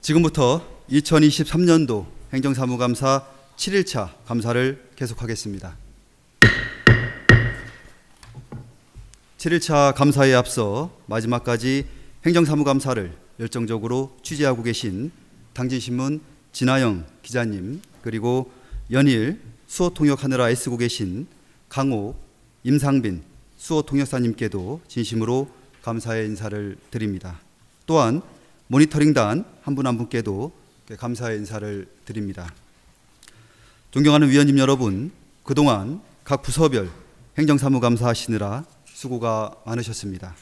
지금부터 2023년도 행정사무감사 7일차 감사를 계속하겠습니다. 7일차 감사에 앞서 마지막까지 행정사무감사를 열정적으로 취재하고 계신 당진신문 진아영 기자님, 그리고 연일 수호통역하느라 애쓰고 계신 강옥, 임상빈 수호통역사님께도 진심으로 감사의 인사를 드립니다. 또한 모니터링단 한 분 한 분께도 감사의 인사를 드립니다. 존경하는 위원님 여러분, 그동안 각 부서별 행정사무감사 하시느라 수고가 많으셨습니다.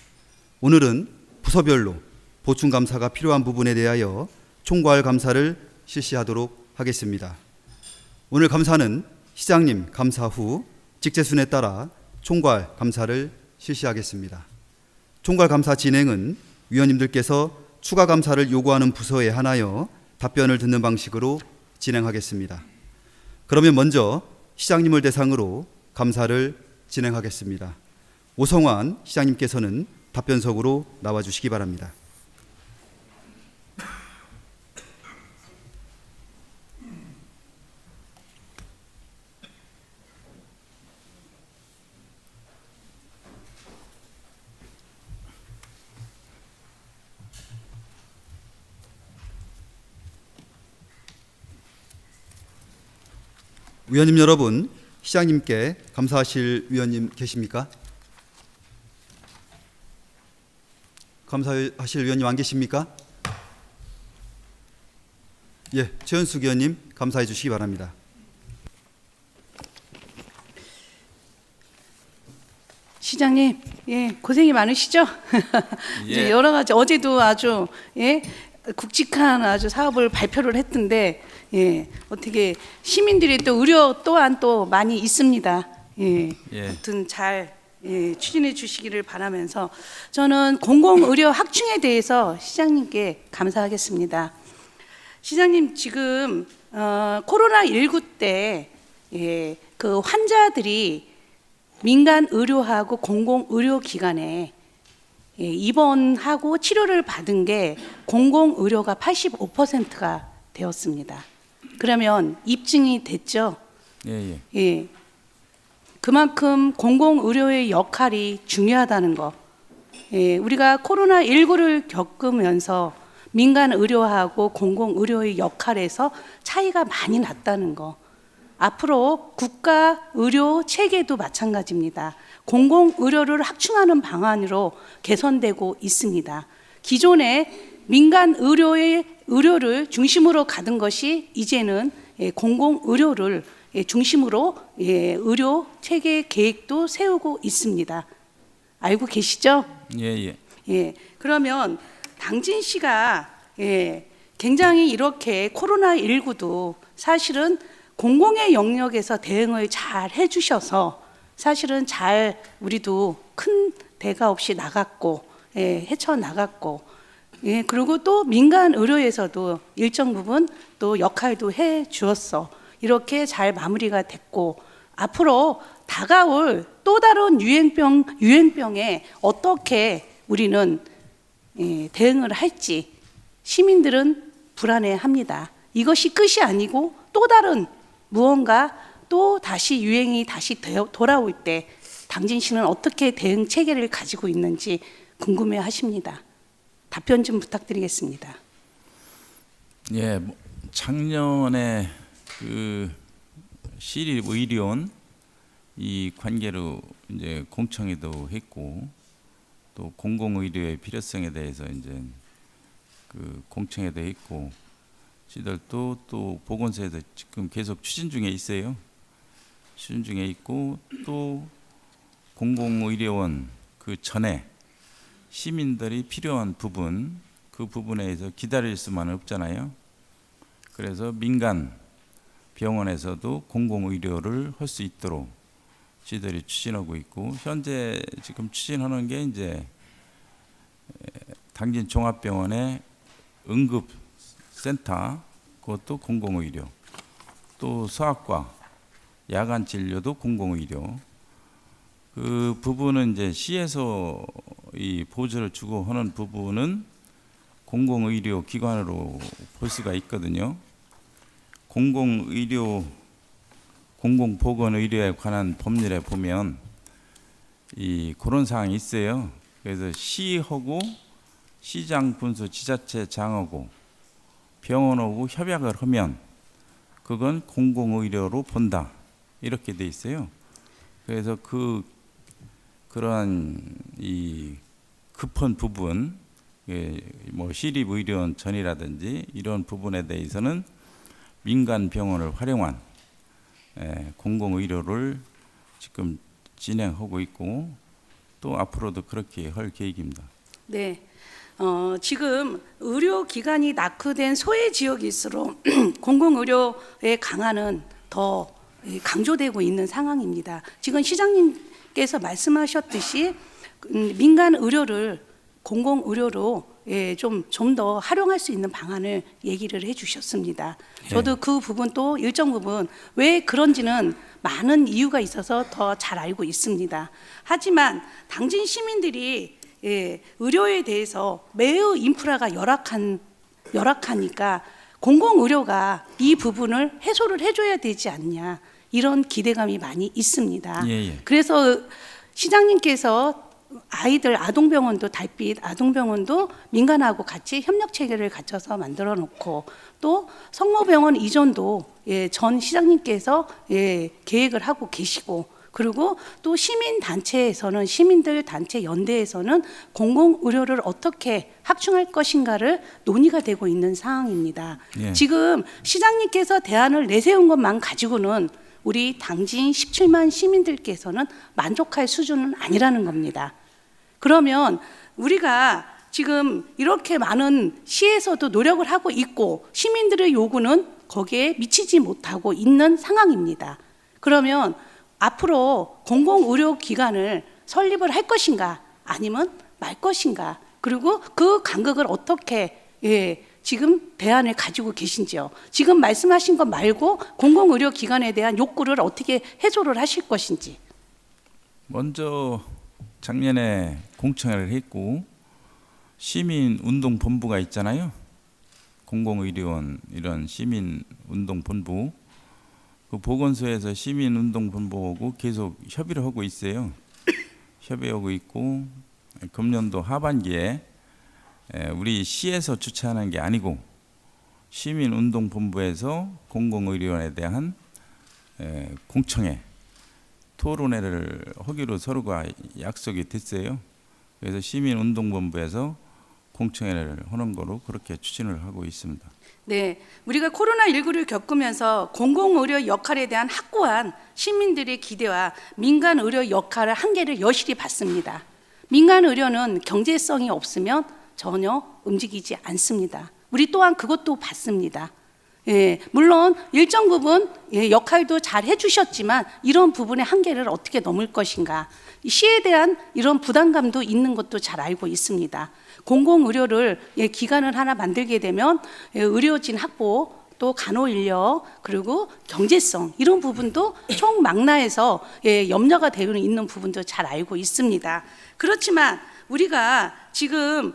오늘은 부서별로 보충감사가 필요한 부분에 대하여 총괄 감사를 실시하도록 하겠습니다. 오늘 감사는 시장님 감사 후 직제순에 따라 총괄 감사를 실시하겠습니다. 총괄 감사 진행은 위원님들께서 추가 감사를 요구하는 부서에 한하여 답변을 듣는 방식으로 진행하겠습니다. 그러면 먼저 시장님을 대상으로 감사를 진행하겠습니다. 오성환 시장님께서는 답변석으로 나와주시기 바랍니다. 위원님 여러분, 시장님께 감사하실 위원님 계십니까? 감사하실 위원님 안 계십니까? 예, 최현숙 위원님 감사해 주시기 바랍니다. 시장님, 예, 고생이 많으시죠? 예. 여러 가지 어제도 아주 굵직한 아주 사업을 발표를 했던데, 어떻게 시민들이 또 우려 또한 또 많이 있습니다. 아무튼 잘 추진해 주시기를 바라면서 저는 공공의료 확충에 대해서 시장님께 감사하겠습니다. 시장님, 지금 코로나19 때 그 환자들이 민간 의료하고 공공의료기관에 입원하고 치료를 받은 게 공공의료가 85%가 되었습니다. 그러면 입증이 됐죠? 예. 그만큼 공공의료의 역할이 중요하다는 거. 우리가 코로나19를 겪으면서 민간 의료하고 공공의료의 역할에서 차이가 많이 났다는 거. 앞으로 국가 의료 체계도 마찬가지입니다. 공공의료를 확충하는 방안으로 개선되고 있습니다. 기존에 민간 의료를 중심으로 가던 것이 이제는 공공의료를 중심으로 의료 체계 계획도 세우고 있습니다. 알고 계시죠? 예. 그러면 당진 씨가 굉장히 이렇게 코로나19도 사실은 공공의 영역에서 대응을 잘 해주셔서 사실은 잘 우리도 큰 대가 없이 나갔고 헤쳐나갔고 그리고 또 민간 의료에서도 일정 부분 또 역할도 해 주었어. 이렇게 잘 마무리가 됐고 앞으로 다가올 또 다른 유행병에 어떻게 우리는 대응을 할지 시민들은 불안해합니다. 이것이 끝이 아니고 또 다른 무언가 또 다시 유행이 다시 돌아올 때 당진 씨는 어떻게 대응 체계를 가지고 있는지 궁금해 하십니다. 답변 좀 부탁드리겠습니다. 예, 작년에 그 시립 의료원 이 관계로 이제 공청회도 했고 또 공공의료의 필요성에 대해서 이제 그 공청회도 했고 시들도 또 보건소에서 지금 계속 추진 중에 있어요. 추진 중에 있고 또 공공의료원 그 전에 시민들이 필요한 부분 그 부분에서 기다릴 수만은 없잖아요. 그래서 민간 병원에서도 공공의료를 할 수 있도록 시들이 추진하고 있고 현재 지금 추진하는 게 이제 당진 종합병원의 응급센터 그것도 공공의료 또 소아과 야간 진료도 공공의료 그 부분은 이제 시에서 이 보조를 주고 하는 부분은 공공의료 기관으로 볼 수가 있거든요. 공공의료, 공공보건의료에 관한 법률에 보면 그런 사항이 있어요. 그래서 시하고 시장 군수 지자체장하고 병원하고 협약을 하면 그건 공공의료로 본다, 이렇게 돼 있어요. 그래서 그러한 이 급한 부분, 뭐 시립의료원 전이라든지 이런 부분에 대해서는 민간 병원을 활용한 공공의료를 지금 진행하고 있고 또 앞으로도 그렇게 할 계획입니다. 네. 지금 의료기관이 낙후된 소외 지역일수록 공공의료의 강화는 더 강조되고 있는 상황입니다. 지금 시장님께서 말씀하셨듯이 민간 의료를 공공의료로 좀 더 활용할 수 있는 방안을 얘기를 해주셨습니다. 저도 그 부분 또 일정 부분 왜 그런지는 많은 이유가 있어서 더 잘 알고 있습니다. 하지만 당진 시민들이 의료에 대해서 매우 인프라가 열악하니까 공공의료가 이 부분을 해소를 해줘야 되지 않냐, 이런 기대감이 많이 있습니다. 그래서 시장님께서 아동병원도 달빛 아동병원도 민간하고 같이 협력 체계를 갖춰서 만들어 놓고 또 성모병원 이전도 전 시장님께서 계획을 하고 계시고, 그리고 또 시민단체에서는 시민들 단체 연대에서는 공공의료를 어떻게 확충할 것인가를 논의가 되고 있는 상황입니다. 지금 시장님께서 대안을 내세운 것만 가지고는 우리 당진 17만 시민들께서는 만족할 수준은 아니라는 겁니다. 그러면 우리가 지금 이렇게 많은 시에서도 노력을 하고 있고 시민들의 요구는 거기에 미치지 못하고 있는 상황입니다. 그러면 앞으로 공공의료기관을 설립을 할 것인가 아니면 말 것인가, 그리고 그 간극을 어떻게 지금 대안을 가지고 계신지요. 지금 말씀하신 것 말고 공공의료기관에 대한 욕구를 어떻게 해소를 하실 것인지. 먼저 작년에 공청회를 했고 시민운동본부가 있잖아요. 공공의료원 이런 시민운동본부, 그 보건소에서 시민운동본부하고 계속 협의를 하고 있어요. 협의하고 있고 금년도 하반기에 우리 시에서 주최하는 게 아니고 시민운동본부에서 공공의료원에 대한 공청회 토론회를 하기로 서로가 약속이 됐어요. 그래서 시민운동본부에서 공청회를 하는 거로 그렇게 추진을 하고 있습니다. 네, 우리가 코로나19를 겪으면서 공공의료 역할에 대한 확고한 시민들의 기대와 민간 의료 역할의 한계를 여실히 봤습니다. 민간 의료는 경제성이 없으면 전혀 움직이지 않습니다. 우리 또한 그것도 봤습니다. 물론 일정 부분 역할도 잘 해주셨지만 이런 부분의 한계를 어떻게 넘을 것인가, 시에 대한 이런 부담감도 있는 것도 잘 알고 있습니다. 공공의료를 기관을 하나 만들게 되면 의료진 확보, 또 간호인력, 그리고 경제성 이런 부분도 총망라해서 염려가 되고 있는 부분도 잘 알고 있습니다. 그렇지만 우리가 지금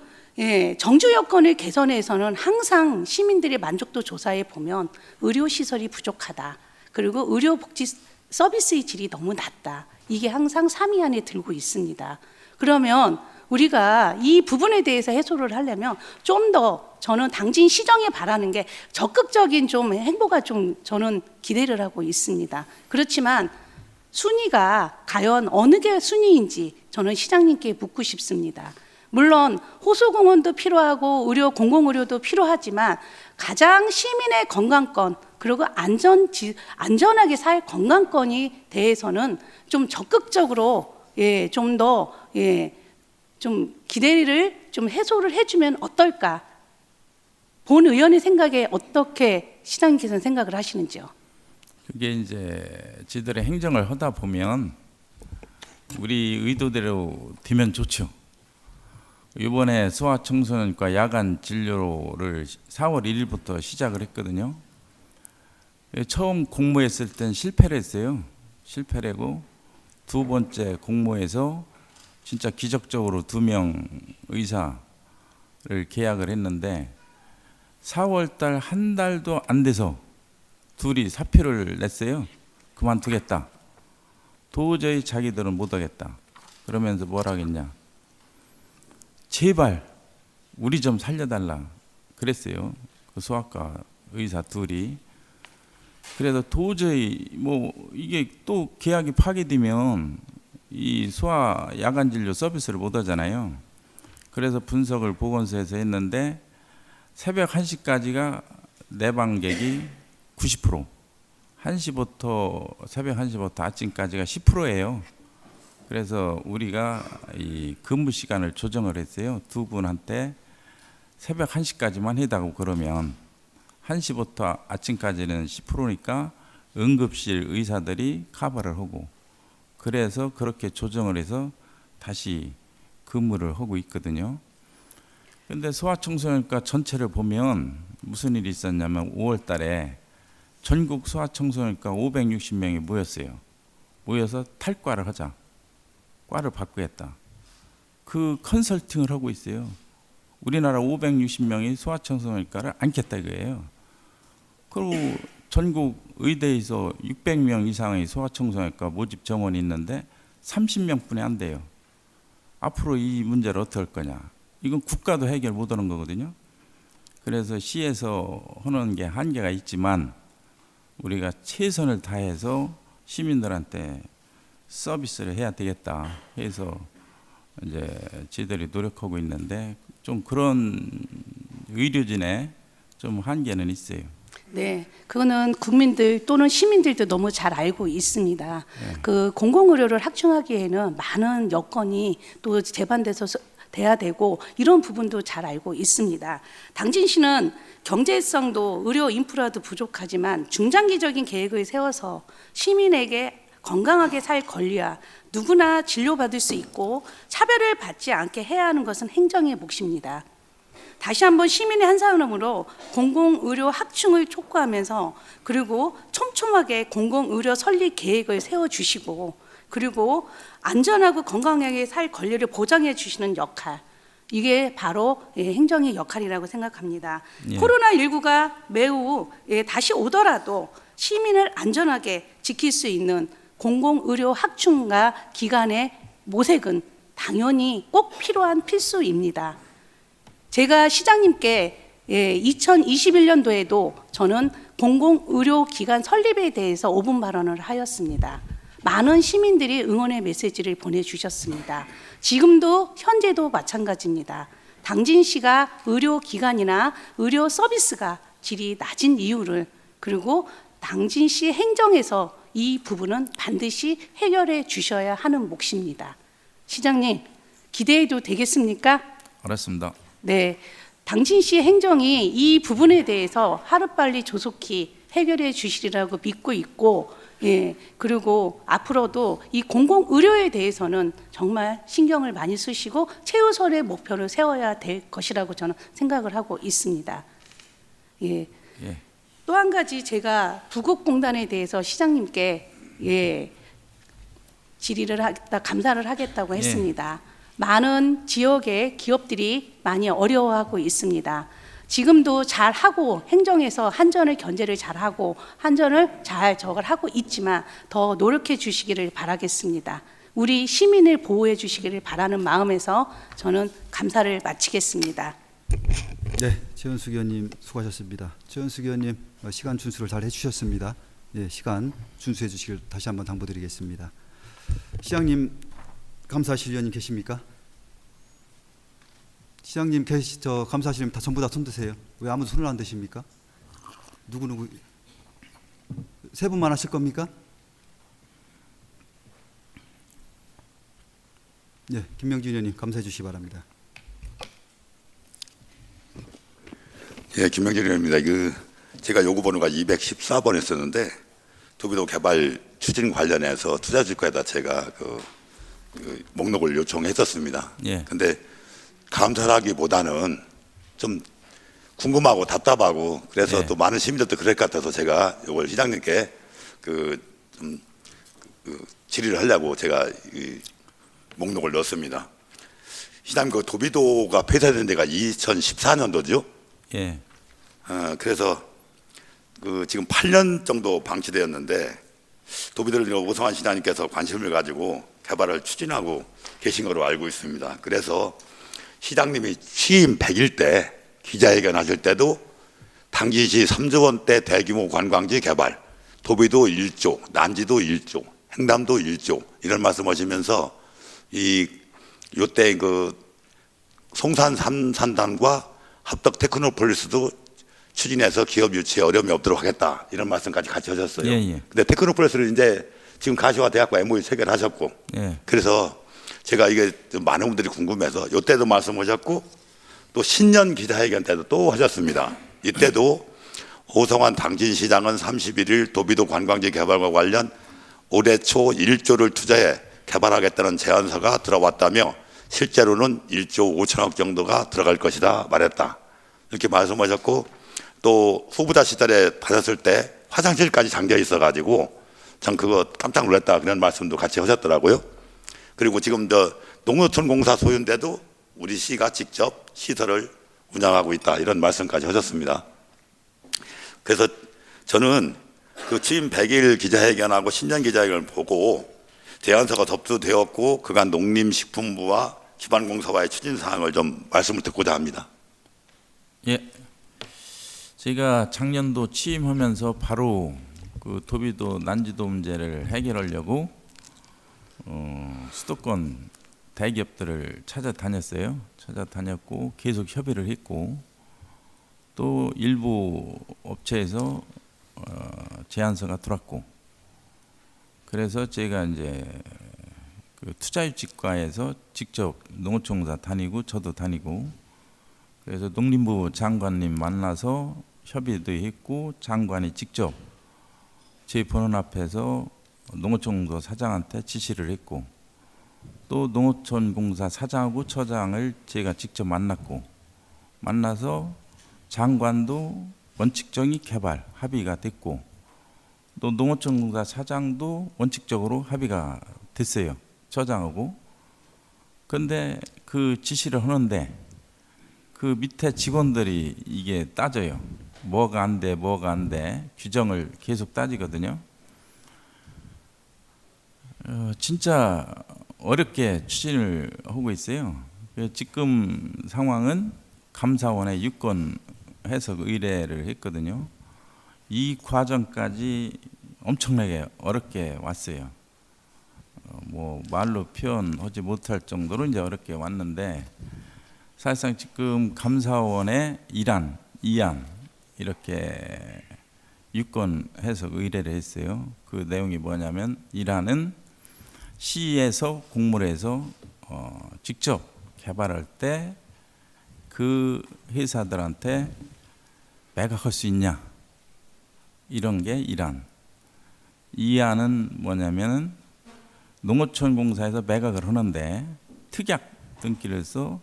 정주 여건을 개선해서는 항상 시민들의 만족도 조사에 보면 의료시설이 부족하다, 그리고 의료복지 서비스의 질이 너무 낮다, 이게 항상 3위 안에 들고 있습니다. 그러면 우리가 이 부분에 대해서 해소를 하려면 좀 더 저는 당진 시정에 바라는 게 적극적인 좀 행보가 좀 저는 기대를 하고 있습니다. 그렇지만 순위가 과연 어느 게 순위인지 저는 시장님께 묻고 싶습니다. 물론 호수공원도 필요하고 공공의료도 필요하지만 가장 시민의 건강권, 그리고 안전하게 살 건강권에 대해서는 좀 적극적으로 좀 더 좀 기대를 좀 해소를 해주면 어떨까? 본 의원의 생각에 어떻게 시장님께서는 생각을 하시는지요? 그게 이제 지들의 행정을 하다 보면 우리 의도대로 되면 좋죠. 이번에 소아청소년과 야간 진료를 4월 1일부터 시작을 했거든요. 처음 공모했을 땐 실패를 했어요. 실패를 하고 두 번째 공모에서 진짜 기적적으로 2명 의사를 계약을 했는데 4월 달 한 달도 안 돼서 둘이 사표를 냈어요. 그만두겠다. 도저히 자기들은 못 하겠다. 그러면서 뭐라 하겠냐. 제발 우리 좀 살려달라 그랬어요. 그 소아과 의사 둘이. 그래서 도저히 뭐 이게 또 계약이 파기되면 이 소아 야간 진료 서비스를 못 하잖아요. 그래서 분석을 보건소에서 했는데 새벽 1시까지가 내방객이 90%, 1시부터 새벽 1시부터 아침까지가 10%예요. 그래서 우리가 이 근무 시간을 조정을 했어요. 두 분한테 새벽 1시까지만 해다고 그러면 1시부터 아침까지는 10%니까 응급실 의사들이 커버를 하고 그래서 그렇게 조정을 해서 다시 근무를 하고 있거든요. 근데 소아청소년과 전체를 보면 무슨 일이 있었냐면 5월 달에 전국 소아청소년과 560명이 모였어요. 모여서 탈과를 하자. 과를 바꾸겠다. 그 컨설팅을 하고 있어요. 우리나라 560명이 소아청소년과를 앉겠다 이거예요. 그리고 전국 의대에서 600명 이상의 소아청소년과 모집 정원이 있는데 30명뿐이 안 돼요. 앞으로 이 문제를 어떻게 할 거냐. 이건 국가도 해결 못 하는 거거든요. 그래서 시에서 하는 게 한계가 있지만 우리가 최선을 다해서 시민들한테 서비스를 해야 되겠다 해서 이제 저희들이 노력하고 있는데 좀 그런 의료진의 좀 한계는 있어요. 네, 그거는 국민들 또는 시민들도 너무 잘 알고 있습니다. 그 공공의료를 확충하기에는 많은 여건이 또 제반돼서 돼야 되고 이런 부분도 잘 알고 있습니다. 당진시는 경제성도 의료 인프라도 부족하지만 중장기적인 계획을 세워서 시민에게 건강하게 살 권리와 누구나 진료받을 수 있고 차별을 받지 않게 해야 하는 것은 행정의 몫입니다. 다시 한번 시민의 한 사람으로 공공의료 확충을 촉구하면서 그리고 촘촘하게 공공의료 설립 계획을 세워주시고 그리고 안전하고 건강하게 살 권리를 보장해 주시는 역할, 이게 바로 행정의 역할이라고 생각합니다. 예. 코로나19가 매우 다시 오더라도 시민을 안전하게 지킬 수 있는 공공의료 확충과 기관의 모색은 당연히 꼭 필요한 필수입니다. 제가 시장님께 2021년도에도 저는 공공의료기관 설립에 대해서 5분 발언을 하였습니다. 많은 시민들이 응원의 메시지를 보내주셨습니다. 지금도 현재도 마찬가지입니다. 당진시가 의료기관이나 의료 서비스가 질이 낮은 이유를 그리고 당진시 행정에서 이 부분은 반드시 해결해 주셔야 하는 몫입니다. 시장님, 기대해도 되겠습니까? 알았습니다. 네, 당진시 행정이 이 부분에 대해서 하루빨리 조속히 해결해 주시리라고 믿고 있고 그리고 앞으로도 이 공공의료에 대해서는 정말 신경을 많이 쓰시고 최우선의 목표를 세워야 될 것이라고 저는 생각을 하고 있습니다. 또 한 가지 제가 부국공단에 대해서 시장님께 질의를 하겠다, 감사를 하겠다고 했습니다. 많은 지역의 기업들이 많이 어려워하고 있습니다. 지금도 잘하고 행정에서 한전을 견제를 잘하고 한전을 잘 저걸 하고 있지만 더 노력해 주시기를 바라겠습니다. 우리 시민을 보호해 주시기를 바라는 마음에서 저는 감사를 마치겠습니다. 네, 최은숙 의원님 수고하셨습니다. 최은숙 의원님 시간 준수를 잘 해주셨습니다. 시간 준수해 주시길 다시 한번 당부드리겠습니다. 시장님, 감사실 위원님 계십니까? 시장님 감사실님 다 전부 다 손 드세요. 왜 아무도 손을 안 드십니까? 누구 세 분만 하실 겁니까? 네, 김명진 의원님 감사해 주시기 바랍니다. 예, 김명진 의원입니다. 제가 요구 번호가 214번이었었는데 도비도 개발 추진 관련해서 투자주가에다 제가 그 목록을 요청했었습니다. 예. 근데 감사하기보다는 좀 궁금하고 답답하고 그래서 또 많은 시민들도 그럴 것 같아서 제가 이걸 시장님께 좀 질의를 하려고 제가 이 목록을 넣었습니다. 시장 그 도비도가 폐쇄된 데가 2014년도죠. 예. 그래서 그 지금 8년 정도 방치되었는데 도비도를 오성환 시장님께서 관심을 가지고 개발을 추진하고 계신 걸로 알고 있습니다. 그래서 시장님이 취임 100일 때 기자회견 하실 때도 당진시 3조 원대 대규모 관광지 개발, 도비도 1조, 난지도 1조, 행담도 1조 이런 말씀하시면서 요때 그 송산 3산단과 합덕 테크노폴리스도 추진해서 기업 유치에 어려움이 없도록 하겠다 이런 말씀까지 같이 하셨어요. 예. 근데 테크노폴리스를 이제 지금 가시화 대학과 MOU 체결하셨고, 예. 그래서 제가 이게 좀 많은 분들이 궁금해서 이때도 말씀하셨고 또 신년 기자회견 때도 또 하셨습니다. 이때도 오성환 당진시장은 31일 도비도 관광지 개발과 관련 올해 초 1조를 투자해 개발하겠다는 제안서가 들어왔다며 실제로는 1조 5천억 정도가 들어갈 것이다 말했다. 이렇게 말씀하셨고 또 후보자 시절에 받았을 때 화장실까지 잠겨 있어가지고 전 그거 깜짝 놀랐다 그런 말씀도 같이 하셨더라고요. 그리고 지금 농어촌 공사 소유인데도 우리 시가 직접 시설을 운영하고 있다 이런 말씀까지 하셨습니다. 그래서 저는 그 취임 100일 기자회견하고 신년 기자회견을 보고 제안서가 접수되었고 그간 농림식품부와 기반공사와의 추진 사항을 좀 말씀을 듣고자 합니다. 예. 제가 작년도 취임하면서 바로 그 도비도 난지도 문제를 해결하려고 수도권 대기업들을 찾아다녔어요. 찾아다녔고 계속 협의를 했고 또 일부 업체에서 제안서가 들어왔고 그래서 제가 이제 그 투자유치과에서 직접 농어촌공사 다니고 저도 다니고 그래서 농림부 장관님 만나서 협의도 했고 장관이 직접 제 본원 앞에서 농어촌공사 사장한테 지시를 했고 또 농어촌공사 사장하고 처장을 제가 직접 만났고 만나서 장관도 원칙적인 개발 합의가 됐고 또 농어촌공사 사장도 원칙적으로 합의가 됐어요. 처장하고. 그런데 그 지시를 하는데 그 밑에 직원들이 이게 따져요. 뭐가 안 돼, 뭐가 안 돼. 규정을 계속 따지거든요. 진짜 어렵게 추진을 하고 있어요. 지금 상황은 감사원에 유권 해석 의뢰를 했거든요. 이 과정까지 엄청나게 어렵게 왔어요. 뭐 말로 표현하지 못할 정도로 이제 어렵게 왔는데 사실상 지금 감사원에 1안, 2안 이렇게 유권 해석 의뢰를 했어요. 그 내용이 뭐냐면 1안은 시에서 공모해서 직접 개발할 때 그 회사들한테 매각할 수 있냐 이런 게 1안. 2안은 뭐냐면 농어촌공사에서 매각을 하는데 특약 등기를 써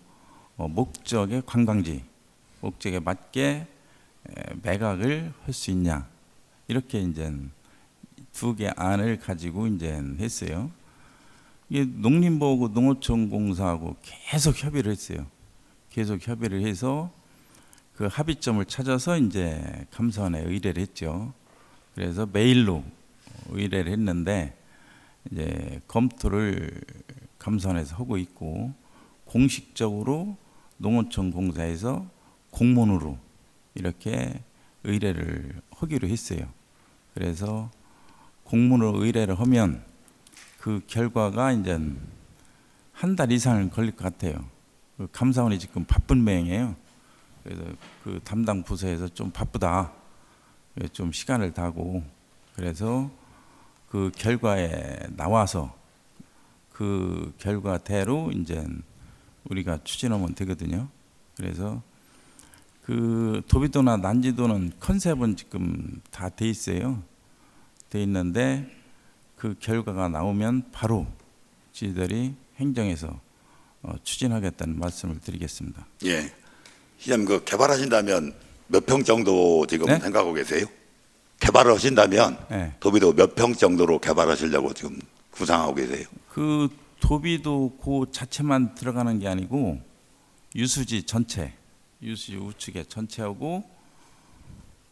목적의 관광지 목적에 맞게 매각을 할 수 있냐 이렇게 이제 두 개 안을 가지고 이제 했어요. 이게 농림부하고 농어촌공사하고 계속 협의를 했어요. 계속 협의를 해서 그 합의점을 찾아서 이제 감사원에 의뢰를 했죠. 그래서 메일로 의뢰를 했는데 이제 검토를 감사원에서 하고 있고 공식적으로 농어촌공사에서 공문으로 이렇게 의뢰를 하기로 했어요. 그래서 공문으로 의뢰를 하면 그 결과가 이제 한 달 이상 걸릴 것 같아요. 그 감사원이 지금 바쁜 모양이에요. 그래서 그 담당 부서에서 좀 바쁘다. 좀 시간을 다고 그래서 그 결과에 나와서 그 결과대로 이제 우리가 추진하면 되거든요. 그래서 그 도비도나 난지도는 컨셉은 지금 다 돼 있어요. 돼 있는데 그 결과가 나오면 바로 저희들이 행정에서 추진하겠다는 말씀을 드리겠습니다. 예, 시장님 그 개발하신다면 몇 평 정도 지금 네? 생각하고 계세요? 개발을 하신다면 네. 도비도 몇 평 정도로 개발하시려고 지금 구상하고 계세요? 그 도비도 그 자체만 들어가는 게 아니고 유수지 전체, 유수지 우측에 전체하고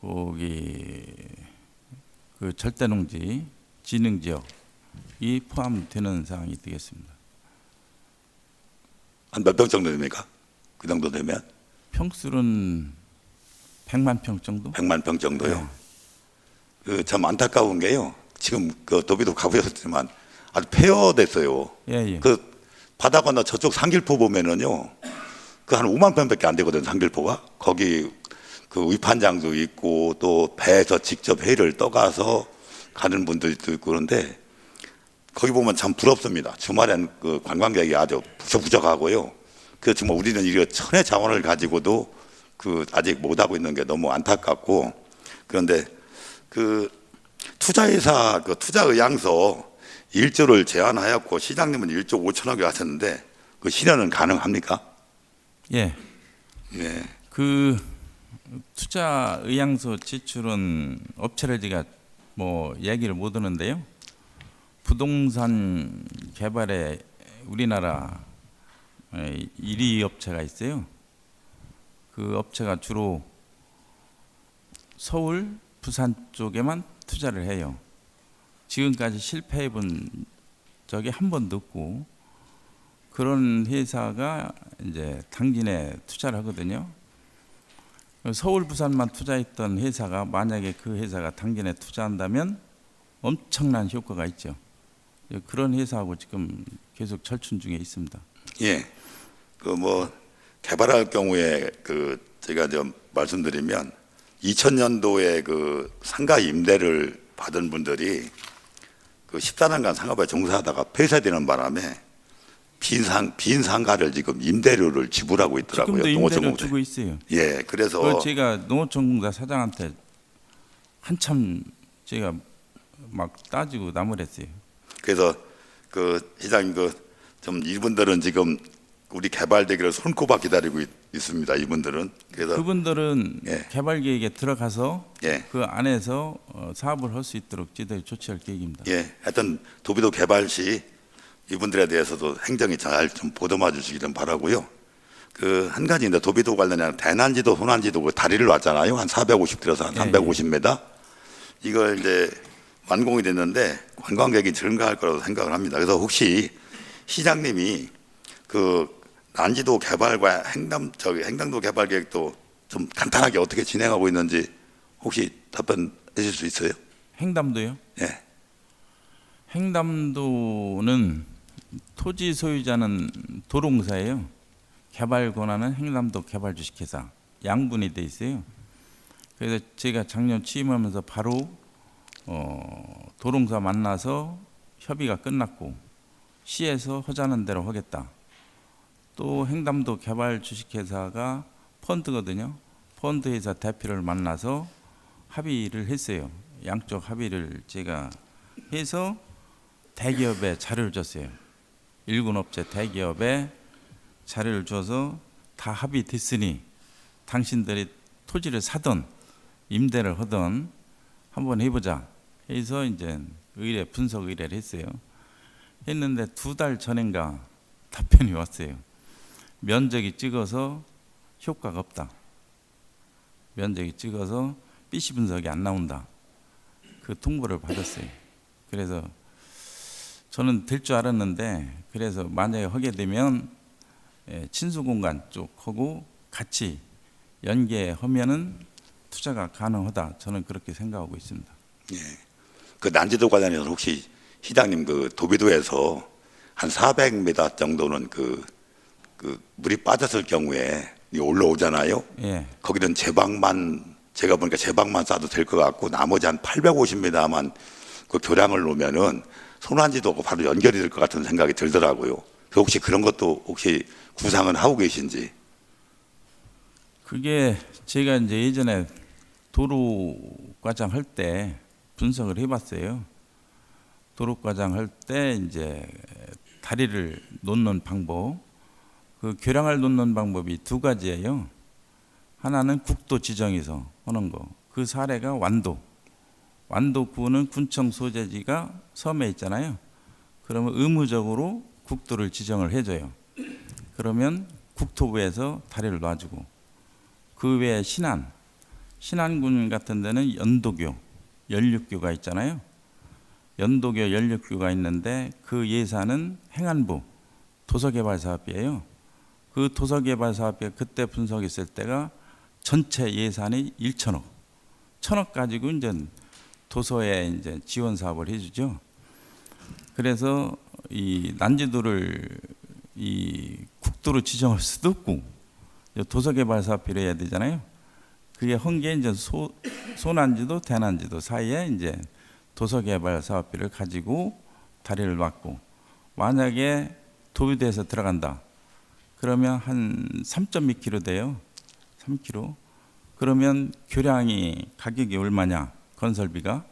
거기 그 절대농지 진흥지역이 포함되는 사항이 되겠습니다. 한 몇 평 정도 됩니까? 그 정도 되면 평수는 100만 평 정도? 100만 평 정도요. 네. 그 참 안타까운 게요. 지금 그 도비도 가보셨지만 아주 폐허됐어요. 예, 예. 그 바다 건너 저쪽 상길포 보면은요, 그 한 5만 평밖에 안 되거든 상길포가. 거기 그 위판장도 있고 또 배에서 직접 회를 떠가서 가는 분들도 있고 그런데 거기 보면 참 부럽습니다. 주말엔 그 관광객이 아주 부적부적하고요. 그래서 정말 우리는 이거 천의 자원을 가지고도 그 아직 못하고 있는 게 너무 안타깝고, 그런데 그 투자회사 그 투자의향서 1조를 제안하였고 시장님은 1조 5천억을 하셨는데 그 실현은 가능합니까? 예. 네. 그 투자 의향서 제출은 업체를 제가 뭐 얘기를 못 하는데요. 부동산 개발에 우리나라 1위 업체가 있어요. 그 업체가 주로 서울, 부산 쪽에만 투자를 해요. 지금까지 실패해 본 적이 한 번도 없고, 그런 회사가 이제 당진에 투자를 하거든요. 서울, 부산만 투자했던 회사가 만약에 그 회사가 당진에 투자한다면 엄청난 효과가 있죠. 그런 회사하고 지금 계속 절충 중에 있습니다. 예. 그 뭐 개발할 경우에 그 제가 좀 말씀드리면 2000년도에 그 상가 임대를 받은 분들이 그 14년간 상가에 종사하다가 폐쇄되는 바람에 빈 상가를 지금 임대료를 지불하고 있더라고요. 지금도 임대료 농어촌공사. 주고 있어요. 예, 그래서 그걸 제가 농어촌공사 사장한테 한참 제가 막 따지고 나무랬어요. 그래서 그 시장님 그 좀 이분들은 지금 우리 개발되기를 손꼽아 기다리고 있습니다. 이분들은 그래서 그분들은 예. 개발 계획에 들어가서 예. 그 안에서 사업을 할 수 있도록 지도에 조치할 계획입니다. 예, 하여튼 도비도 개발 시 이분들에 대해서도 행정이 잘 좀 보듬어 주시기를 바라고요. 그 한 가지인데 도비도 관련해서 대난지도 호난지도 그 다리를 놨잖아요. 한 450 들어서 한 예, 350m. 이걸 이제 완공이 됐는데 관광객이 증가할 거라고 생각을 합니다. 그래서 혹시 시장님이 그 난지도 개발과 횡단도 개발 계획도 좀 간단하게 어떻게 진행하고 있는지 혹시 답변해 주실 수 있어요? 횡담도요? 예. 횡담도는 토지 소유자는 도로공사예요. 개발 권한은 횡담도 개발주식회사 양분이 돼 있어요. 그래서 제가 작년 취임하면서 바로 도로공사 만나서 협의가 끝났고 시에서 하자는 대로 하겠다. 또 횡담도 개발주식회사가 펀드거든요. 펀드회사 대표를 만나서 합의를 했어요. 양쪽 합의를 제가 해서 대기업에 자료를 줬어요. 일군업체 대기업에 자료를 줘서 다 합의됐으니 당신들이 토지를 사든 임대를 하든 한번 해보자 해서 이제 분석 의뢰를 했어요. 했는데 2달 전인가 답변이 왔어요. 면적이 찍어서 효과가 없다. 면적이 찍어서 PC 분석이 안 나온다. 그 통보를 받았어요. 그래서 저는 될 줄 알았는데, 그래서 만약에 하게 되면 친수공간 쪽하고 같이 연계하면은 투자가 가능하다. 저는 그렇게 생각하고 있습니다. 예. 그 난지도 관련해서 혹시 시장님 그 도비도에서 한 400m 정도는 그 물이 빠졌을 경우에 올라오잖아요. 예. 거기는 제방만 제가 보니까 제방만 싸도 될 것 같고 나머지 한 850m만 그 교량을 놓으면은 손안지도 바로 연결이 될 것 같은 생각이 들더라고요. 혹시 그런 것도 혹시 구상은 하고 계신지? 그게 제가 이제 예전에 도로 과장 할 때 분석을 해봤어요. 도로 과장 할 때 이제 다리를 놓는 방법, 그 교량을 놓는 방법이 2가지예요. 하나는 국도 지정에서 하는 거. 그 사례가 완도. 완도구는 군청 소재지가 섬에 있잖아요. 그러면 의무적으로 국도를 지정을 해줘요. 그러면 국토부에서 다리를 놔주고, 그 외에 신안군 같은 데는 연도교, 연륙교가 있잖아요. 연도교, 연륙교가 있는데 그 예산은 행안부 도서개발사업비예요. 그 도서개발사업비 그때 분석했을 때가 전체 예산이 1천억, 1천억 가지고 이제 도서에 이제 지원 사업을 해주죠. 그래서 이 난지도를 이 국도로 지정할 수도 없고 도서개발사업비로 해야 되잖아요. 그게 헌게 이제 소난지도, 대난지도 사이에 이제 도서개발사업비를 가지고 다리를 놨고, 만약에 도비도에서 들어간다. 그러면 한 3.2km 돼요. 3km. 그러면 교량이 가격이 얼마냐? 건설비가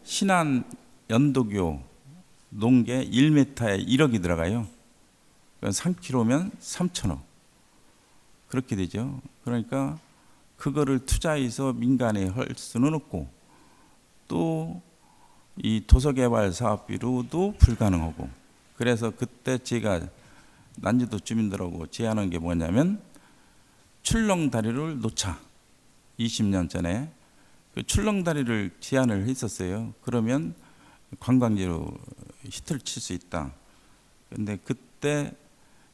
신안 연도교 농계 1m에 1억이 들어가요. 3km면 3천억. 그렇게 되죠. 그러니까 그거를 투자해서 민간에 할 수는 없고, 또 이 도서개발 사업비로도 불가능하고, 그래서 그때 제가 난지도 주민들하고 제안한 게 뭐냐면 출렁다리를 놓자. 20년 전에 그 출렁다리를 제안을 했었어요. 그러면 관광지로 히트를 칠 수 있다. 근데 그때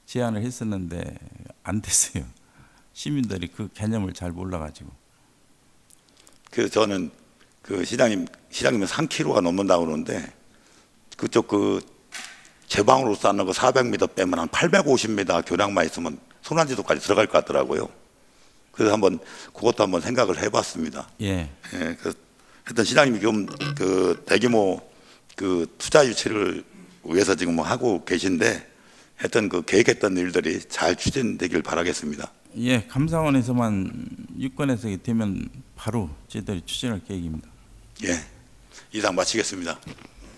제안을 했었는데 안 됐어요. 시민들이 그 개념을 잘 몰라가지고. 그 저는 그 시장님은 3km가 넘는다고 그러는데, 그쪽 그 제방으로 쌓는 거 400m 빼면 한 850m 교량만 있으면 소난지도까지 들어갈 것 같더라고요. 그래서 그것도 한번 생각을 해봤습니다. 예. 예, 하여튼 시장님이 지금 그 대규모 그 투자 유치를 위해서 지금 하고 계신데, 하여튼 그 계획했던 일들이 잘 추진되길 바라겠습니다. 예, 감사원에서만 유권해서 되면 바로 저희들이 추진할 계획입니다. 예, 이상 마치겠습니다.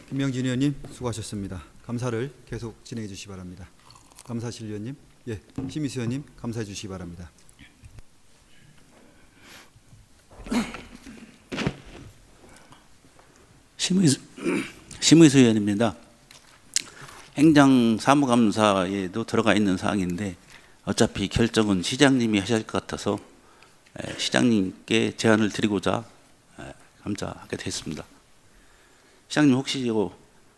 김명진 의원님 수고하셨습니다. 감사를 계속 진행해 주시기 바랍니다. 감사실 위원님, 예, 심의수 의원님 감사해 주시기 바랍니다. 심의수 의원입니다. 행정사무감사에도 들어가 있는 사항인데 어차피 결정은 시장님이 하실 것 같아서 시장님께 제안을 드리고자 감사하게 됐습니다. 시장님 혹시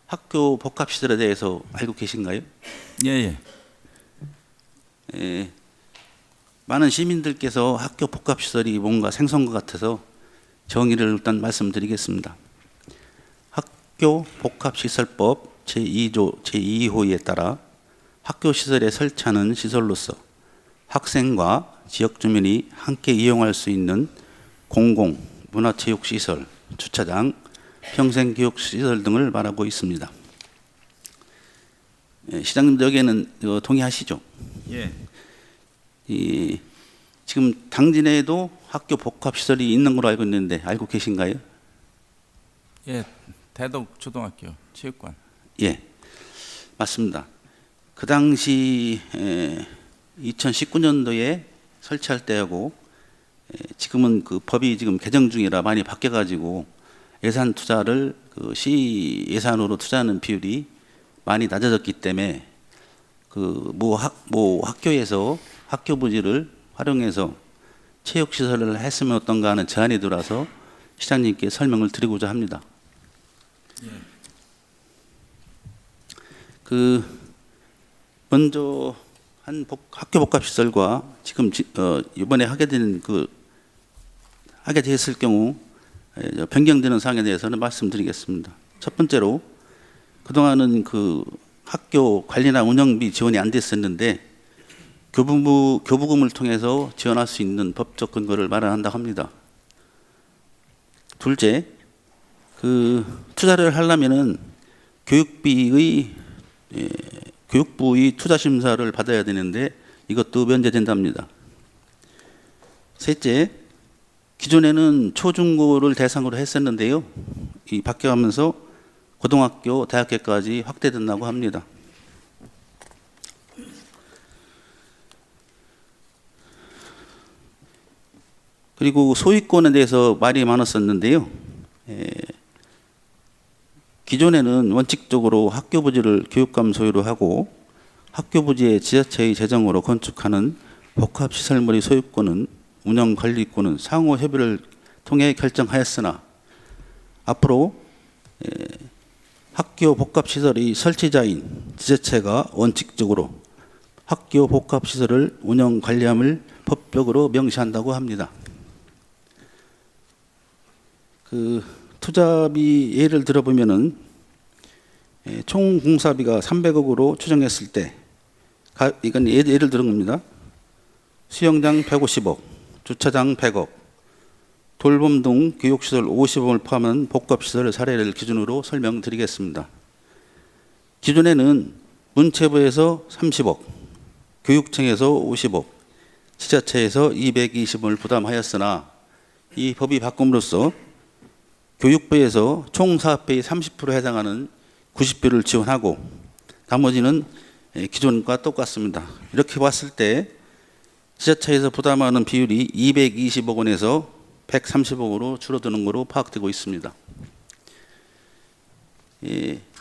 학교 복합시설에 대해서 알고 계신가요? 예, 예. 많은 시민들께서 학교 복합시설이 뭔가 생소한 것 같아서 정의를 일단 말씀드리겠습니다. 학교 복합시설법 제2조 제2호에 따라 학교 시설에 설치하는 시설로서 학생과 지역 주민이 함께 이용할 수 있는 공공 문화체육시설, 주차장, 평생교육시설 등을 말하고 있습니다. 시장님도 여기에는 동의하시죠? 예. 지금 당진에도 학교 복합시설이 있는 걸로 알고 있는데 알고 계신가요? 예, 대덕 초등학교 체육관. 예, 맞습니다. 그 당시 2019년도에 설치할 때하고 지금은 그 법이 지금 개정 중이라 많이 바뀌어가지고 예산 투자를 그 시 예산으로 투자하는 비율이 많이 낮아졌기 때문에 그 모 학교에서 학교 부지를 활용해서 체육 시설을 했으면 어떤가 하는 제안이 들어와서 시장님께 설명을 드리고자 합니다. 그 먼저 한 학교 복합 시설과 지금 이번에 하게 됐을 경우 변경되는 사항에 대해서는 말씀드리겠습니다. 첫 번째로 그동안은 그 학교 관리나 운영비 지원이 안 됐었는데 교부금을 통해서 지원할 수 있는 법적 근거를 마련한다고 합니다. 둘째, 그 투자를 하려면은 교육부의 투자 심사를 받아야 되는데 이것도 면제된답니다. 셋째, 기존에는 초중고를 대상으로 했었는데요. 이 바뀌어가면서 고등학교, 대학교까지 확대된다고 합니다. 그리고 소유권에 대해서 말이 많았었는데요. 기존에는 원칙적으로 학교 부지를 교육감 소유로 하고 학교 부지에 지자체의 재정으로 건축하는 복합시설물의 소유권은 운영 관리권은 상호 협의를 통해 결정하였으나 앞으로 학교 복합시설의 설치자인 지자체가 원칙적으로 학교 복합시설을 운영 관리함을 법적으로 명시한다고 합니다. 그 투자비 예를 들어보면은 총 공사비가 300억으로 추정했을 때 이건 예를 들은 겁니다. 수영장 150억, 주차장 100억, 돌봄 등 교육시설 50억을 포함한 복합시설 사례를 기준으로 설명드리겠습니다. 기존에는 문체부에서 30억, 교육청에서 50억, 지자체에서 220억을 부담하였으나 이 법이 바꿈으로써 교육부에서 총 사업비의 30%에 해당하는 90조를 지원하고 나머지는 기존과 똑같습니다. 이렇게 봤을 때 지자체에서 부담하는 비율이 220억 원에서 130억으로 줄어드는 것으로 파악되고 있습니다.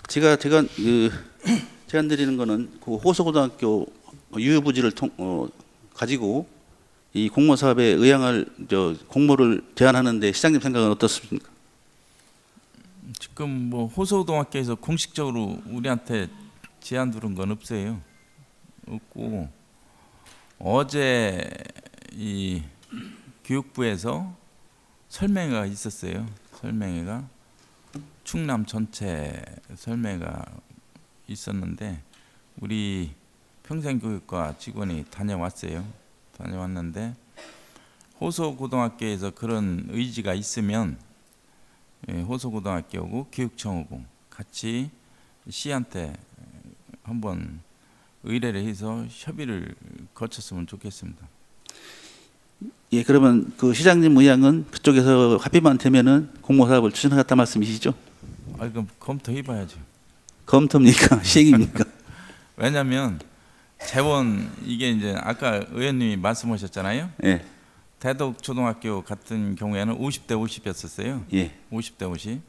제가 제안드리는 것은 그 호서고등학교 유휴부지를 가지고 이 공모 사업에 의향을 공모를 제안하는데 시장님 생각은 어떻습니까? 지금 뭐 호서고등학교에서 공식적으로 우리한테 제안 들은 건 없어요. 없고 어제 이 교육부에서 설명회가 있었어요. 설명회가 충남 전체 설명회가 있었는데 우리 평생교육과 직원이 다녀왔어요. 다녀왔는데 호서고등학교에서 그런 의지가 있으면 호서고등학교하고 교육청하고 같이 시한테 한번 의뢰를 해서 협의를 거쳤으면 좋겠습니다. 예, 그러면 그 시장님 의향은 그쪽에서 합의만 되면은 공모사업을 추진하겠다 말씀이시죠? 아, 그럼 검토해봐야죠. 검토입니까? 시행입니까? 왜냐하면 재원 이게 이제 아까 의원님이 말씀하셨잖아요. 예, 대덕 초등학교 같은 경우에는 50대 50이었었어요. 예, 50대 50,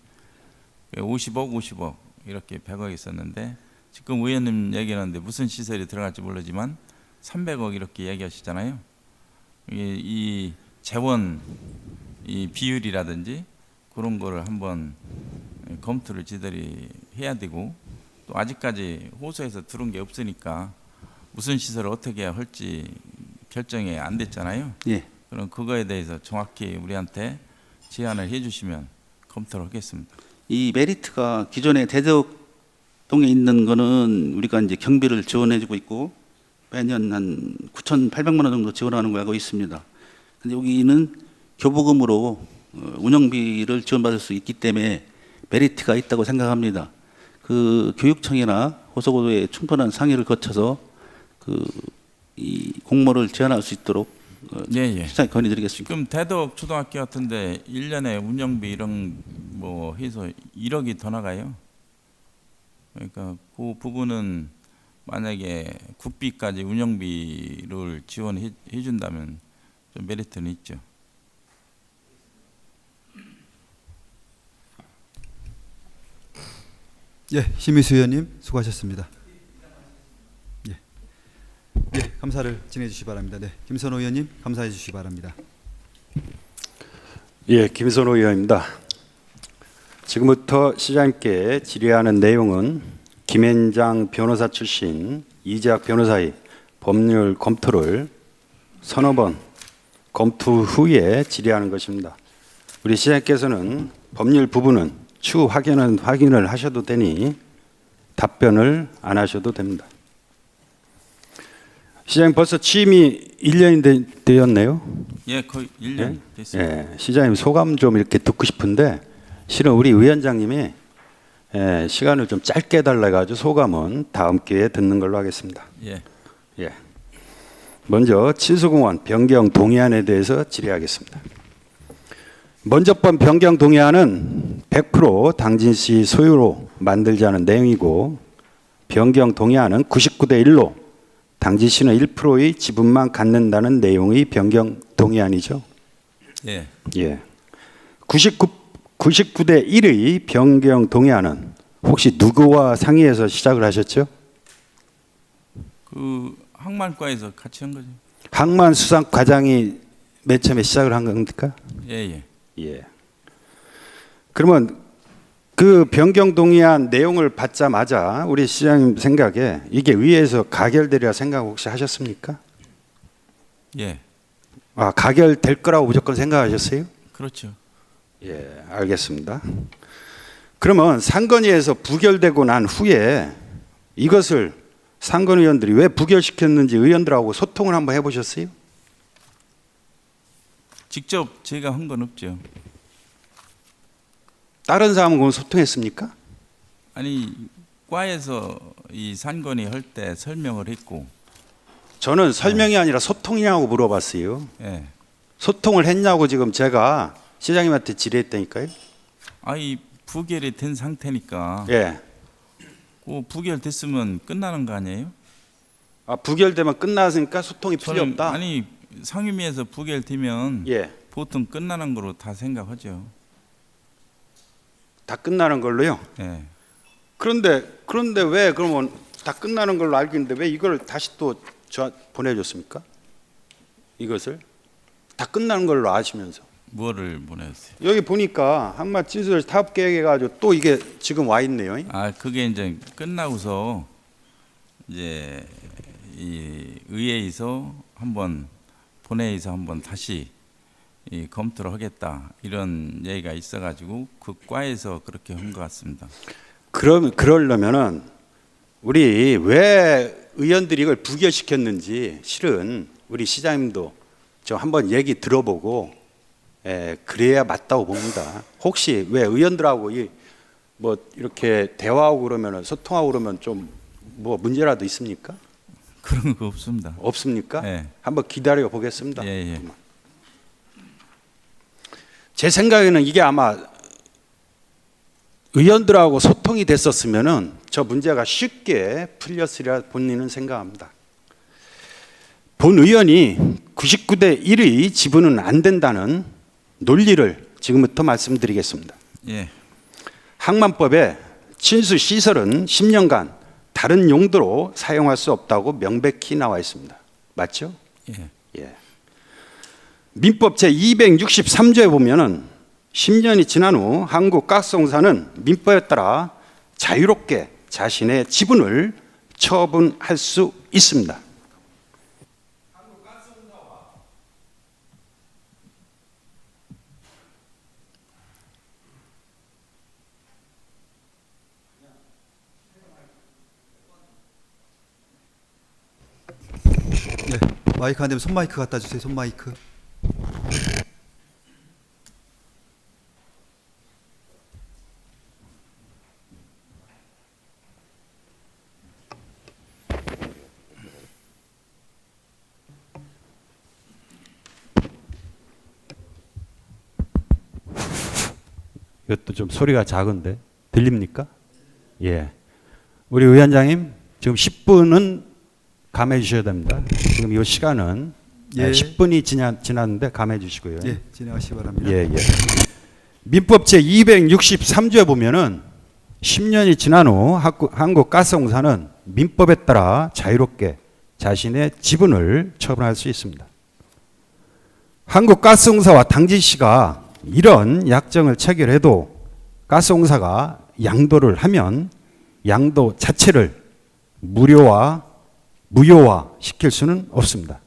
50억, 50억 이렇게 100억 있었는데 지금 의원님 얘기하는데 무슨 시설이 들어갈지 모르지만 300억 이렇게 얘기하시잖아요. 이 재원 이 비율이라든지 그런 거를 한번 검토를 지들이 해야 되고 또 아직까지 호소에서 들은 게 없으니까 무슨 시설을 어떻게 할지 결정이 안 됐잖아요. 예. 그럼 그거에 대해서 정확히 우리한테 제안을 해주시면 검토를 하겠습니다. 이 메리트가 기존에 대덕동에 있는 거는 우리가 이제 경비를 지원해주고 있고 매년 한 9,800만 원 정도 지원하는 거 알고 있습니다. 근데 여기는 교부금으로 운영비를 지원받을 수 있기 때문에 메리트가 있다고 생각합니다. 그 교육청이나 호서고도에 충분한 상의를 거쳐서 이 공모를 제안할 수 있도록 시장에 건의드리겠습니다. 지금 대덕 초등학교 같은데 1년에 운영비 이런 뭐 해서 1억이 더 나가요. 그러니까 그 부분은 만약에 국비까지 운영비를 지원해 준다면 좀 메리트는 있죠. 예, 심의수 의원님 수고하셨습니다. 예, 예, 감사를 진행해 주시기 바랍니다. 네, 김선호 의원님 감사해 주시기 바랍니다. 예, 김선호 의원입니다. 지금부터 시장님께 질의하는 내용은 김앤장 변호사 출신 이재학 변호사의 법률 검토를 서너 번 검토 후에 질의하는 것입니다. 우리 시장님께서는 법률 부분은 추후 확인을 하셔도 되니 답변을 안 하셔도 됩니다. 시장님 벌써 취임이 1년이 되었네요. 예, 거의 1년 됐습니다. 예, 시장님 소감 좀 이렇게 듣고 싶은데 실은 우리 위원장님이 시간을 좀 짧게 달라가지고 소감은 다음 기회에 듣는 걸로 하겠습니다. 예. 예. 먼저 친수공원 변경 동의안에 대해서 질의하겠습니다. 먼저번 변경 동의안은 100% 당진시 소유로 만들자는 내용이고 변경 동의안은 99대 1로 당진시는 1%의 지분만 갖는다는 내용의 변경 동의안이죠. 예. 예. 99대 1의 변경 동의안은 혹시 누구와 상의해서 시작을 하셨죠? 그 항만과에서 같이 한 거죠. 항만 수상 과장이 맨 처음에 시작을 한 겁니까? 예, 예. 예. 그러면 그 변경 동의안 내용을 받자마자 우리 시장님 생각에 이게 의회에서 가결되리라 생각 혹시 하셨습니까? 예. 아, 가결될 거라고 무조건 생각하셨어요? 그렇죠. 예, 알겠습니다. 그러면 상건위에서 부결되고 난 후에 이것을 상건 의원들이 왜 부결시켰는지 의원들하고 소통을 한번 해보셨어요? 직접 제가 한 건 없죠. 다른 사람하고는 소통했습니까? 아니 과에서 이 산건이 할 때 설명을 했고, 저는 설명이 아니라 소통이냐고 물어봤어요. 예. 소통을 했냐고 지금 제가 시장님한테 질의했다니까요. 아이 부결이 된 상태니까 예. 그 부결됐으면 끝나는 거 아니에요? 아, 부결되면 끝났으니까 소통이 필요 저는 없다. 아니 상임위에서 부결되면 예. 보통 끝나는 거로 다 생각하죠. 다 끝나는 걸로요. 예. 그런데 왜 그러면 다 끝나는 걸로 알겠는데 왜 이걸 다시 또 저 보내줬습니까? 이것을 다 끝나는 걸로 아시면서 뭐를 보냈어요? 여기 보니까 항만 찐수를 타협 계획해가지고 또 이게 지금 와 있네요. 아 그게 이제 끝나고서 이제 이 의회에서 한번 본회의에서 한번 다시 이 검토를 하겠다 이런 얘기가 있어가지고 그 과에서 그렇게 한 것 같습니다. 그러려면은 우리 왜 의원들이 이걸 부결시켰는지 실은 우리 시장님도 좀 한번 얘기 들어보고 그래야 맞다고 봅니다. 혹시 왜 의원들하고 뭐 이렇게 대화하고 그러면 소통하고 그러면 좀 뭐 문제라도 있습니까? 그런 거 없습니다. 없습니까? 예. 한번 기다려 보겠습니다. 예, 예. 제 생각에는 이게 아마 의원들하고 소통이 됐었으면은 저 문제가 쉽게 풀렸으리라 본인은 생각합니다. 본 의원이 99대 1의 지분은 안 된다는 논리를 지금부터 말씀드리겠습니다. 예. 항만법에 친수 시설은 10년간 다른 용도로 사용할 수 없다고 명백히 나와 있습니다. 맞죠? 예. 예. 민법 제263조에 보면은 10년이 지난 후 한국가스공사는 민법에 따라 자유롭게 자신의 지분을 처분할 수 있습니다. 네, 마이크 안 되면 손 마이크 갖다 주세요. 손 마이크. 이것도 좀 소리가 작은데 들립니까? 예. 우리 위원장님 지금 10분은 감해 주셔야 됩니다. 지금 이 시간은 예. 10분이 지났는데 감해 주시고요. 예, 진행하시기 바랍니다. 예, 예. 민법 제263조에 보면은 10년이 지난 후 한국가스공사는 민법에 따라 자유롭게 자신의 지분을 처분할 수 있습니다. 한국가스공사와 당진시가 이런 약정을 체결해도 가스공사가 양도를 하면 양도 자체를 무효화 시킬 수는 없습니다.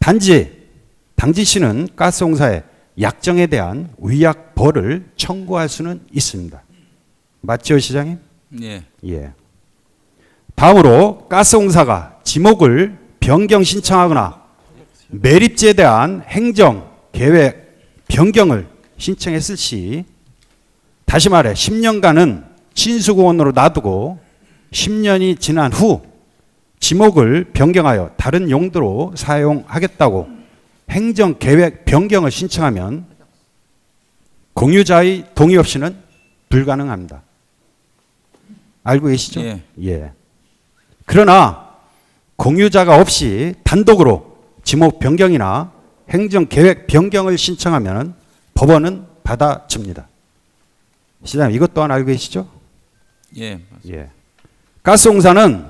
단지 당진시는 가스공사의 약정에 대한 위약벌을 청구할 수는 있습니다. 맞죠, 시장님? 예. 예. 다음으로 가스공사가 지목을 변경 신청하거나 매립지에 대한 행정 계획 변경을 신청했을 시 다시 말해 10년간은 친수공원으로 놔두고 10년이 지난 후 지목을 변경하여 다른 용도로 사용하겠다고 행정 계획 변경을 신청하면 공유자의 동의 없이는 불가능합니다. 알고 계시죠? 예. 예. 그러나 공유자가 없이 단독으로 지목 변경이나 행정 계획 변경을 신청하면 법원은 받아줍니다. 시장님 이것 또한 알고 계시죠? 예, 맞습니다. 예. 가스공사는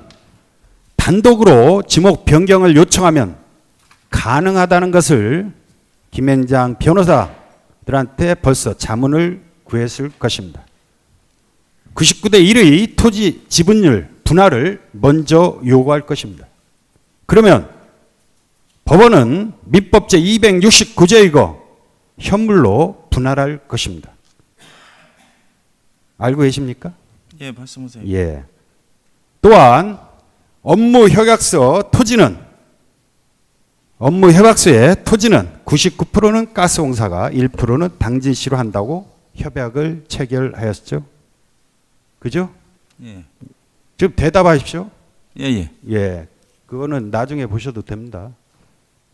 단독으로 지목 변경을 요청하면 가능하다는 것을 김앤장 변호사들한테 벌써 자문을 구했을 것입니다. 99대 1의 토지 지분율 분할을 먼저 요구할 것입니다. 그러면 법원은 민법 제269조에 이거 현물로 분할할 것입니다. 알고 계십니까? 예, 말씀하세요. 예. 또한 업무 협약서의 토지는 99%는 가스공사가 1%는 당진시로 한다고 협약을 체결하였죠. 그죠? 예, 지금 대답하십시오. 예, 예. 예. 그거는 나중에 보셔도 됩니다.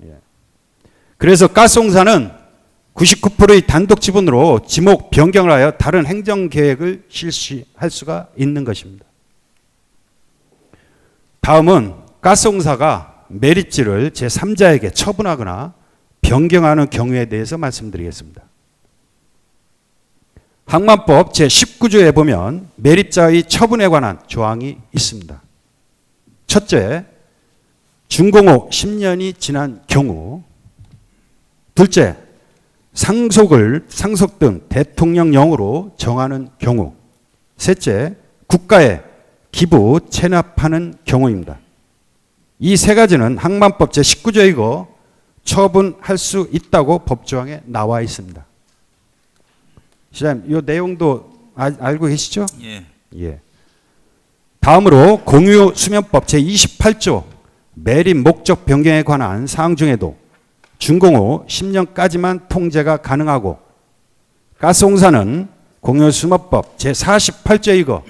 예. 그래서 가스공사는 99%의 단독 지분으로 지목 변경을 하여 다른 행정 계획을 실시할 수가 있는 것입니다. 다음은 가스공사가 매립지를 제3자에게 처분하거나 변경하는 경우에 대해서 말씀드리겠습니다. 항만법 제19조에 보면 매립자의 처분에 관한 조항이 있습니다. 첫째, 준공 후 10년이 지난 경우. 둘째, 상속 등 대통령령으로 정하는 경우. 셋째, 국가에 기부 체납하는 경우입니다. 이 세 가지는 항만법 제19조이고 처분할 수 있다고 법조항에 나와 있습니다. 시장님, 이 내용도 알고 계시죠? 예. 예. 다음으로 공유수면법 제28조 매립 목적 변경에 관한 사항 중에도 준공 후 10년까지만 통제가 가능하고 가스공사는 공유수면법 제48조이고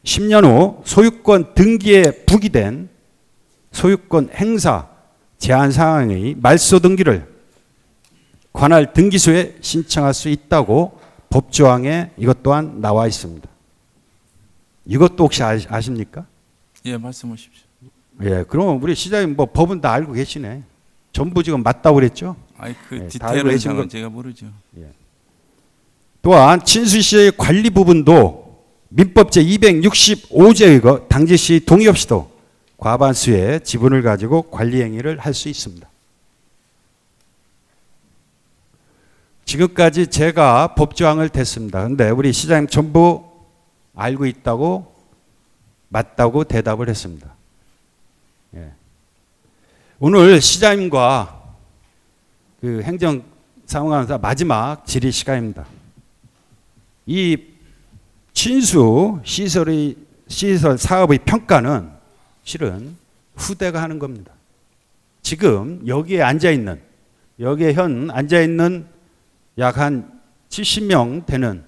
10년 후 소유권 등기에 부기된 소유권 행사 제한 사항의 말소 등기를 관할 등기소에 신청할 수 있다고 법조항에 이것 또한 나와 있습니다. 이것도 혹시 아십니까? 예, 말씀하십시오. 예, 그럼 우리 시장님 뭐 법은 다 알고 계시네. 전부 지금 맞다고 그랬죠? 아이, 그 예, 다 알고 디테일한 계신 사항은 건- 제가 모르죠. 또한 친수시의 관리 부분도 민법 제265조의 당지시 동의 없이도 과반수의 지분을 가지고 관리 행위를 할 수 있습니다. 지금까지 제가 법조항을 댔습니다. 그런데 우리 시장님 전부 알고 있다고 맞다고 대답을 했습니다. 예. 오늘 시장님과 그 행정사무관사 마지막 질의 시간입니다. 이 친수 시설 사업의 평가는 실은 후대가 하는 겁니다. 지금 여기에 현 앉아 있는 약 한 70명 되는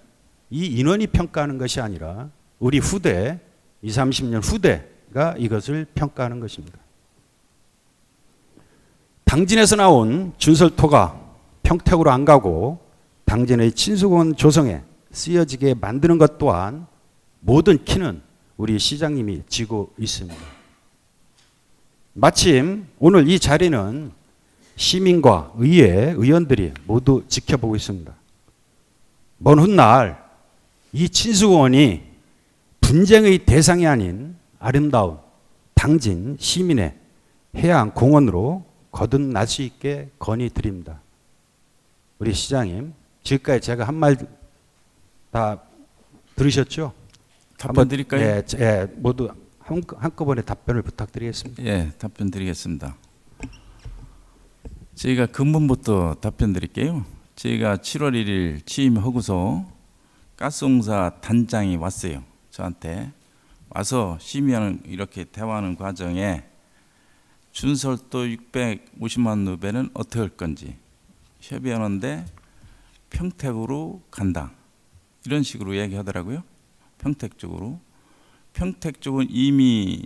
이 인원이 평가하는 것이 아니라 우리 후대, 20, 30년 후대가 이것을 평가하는 것입니다. 당진에서 나온 준설토가 평택으로 안 가고 당진의 친수공원 조성에 쓰여지게 만드는 것 또한 모든 키는 우리 시장님이 지고 있습니다. 마침 오늘 이 자리는 시민과 의회 의원들이 모두 지켜보고 있습니다. 먼 훗날 이 친수공원이 분쟁의 대상이 아닌 아름다운 당진 시민의 해양 공원으로 거듭날 수 있게 건의드립니다. 우리 시장님, 지금까지 제가 한 말 다 들으셨죠? 답변 드릴까요? 예, 예, 모두 한꺼번에 답변을 부탁드리겠습니다. 예, 답변 드리겠습니다. 저희가 근본부터 답변 드릴게요. 저희가 7월 1일 취임하고서 가스공사 단장이 왔어요. 저한테 와서 시민을 이렇게 대화하는 과정에 준설도 650만 루베는 어떻게 할 건지 협의하는데 평택으로 간다. 이런 식으로 얘기하더라고요. 평택 쪽으로. 평택 쪽은 이미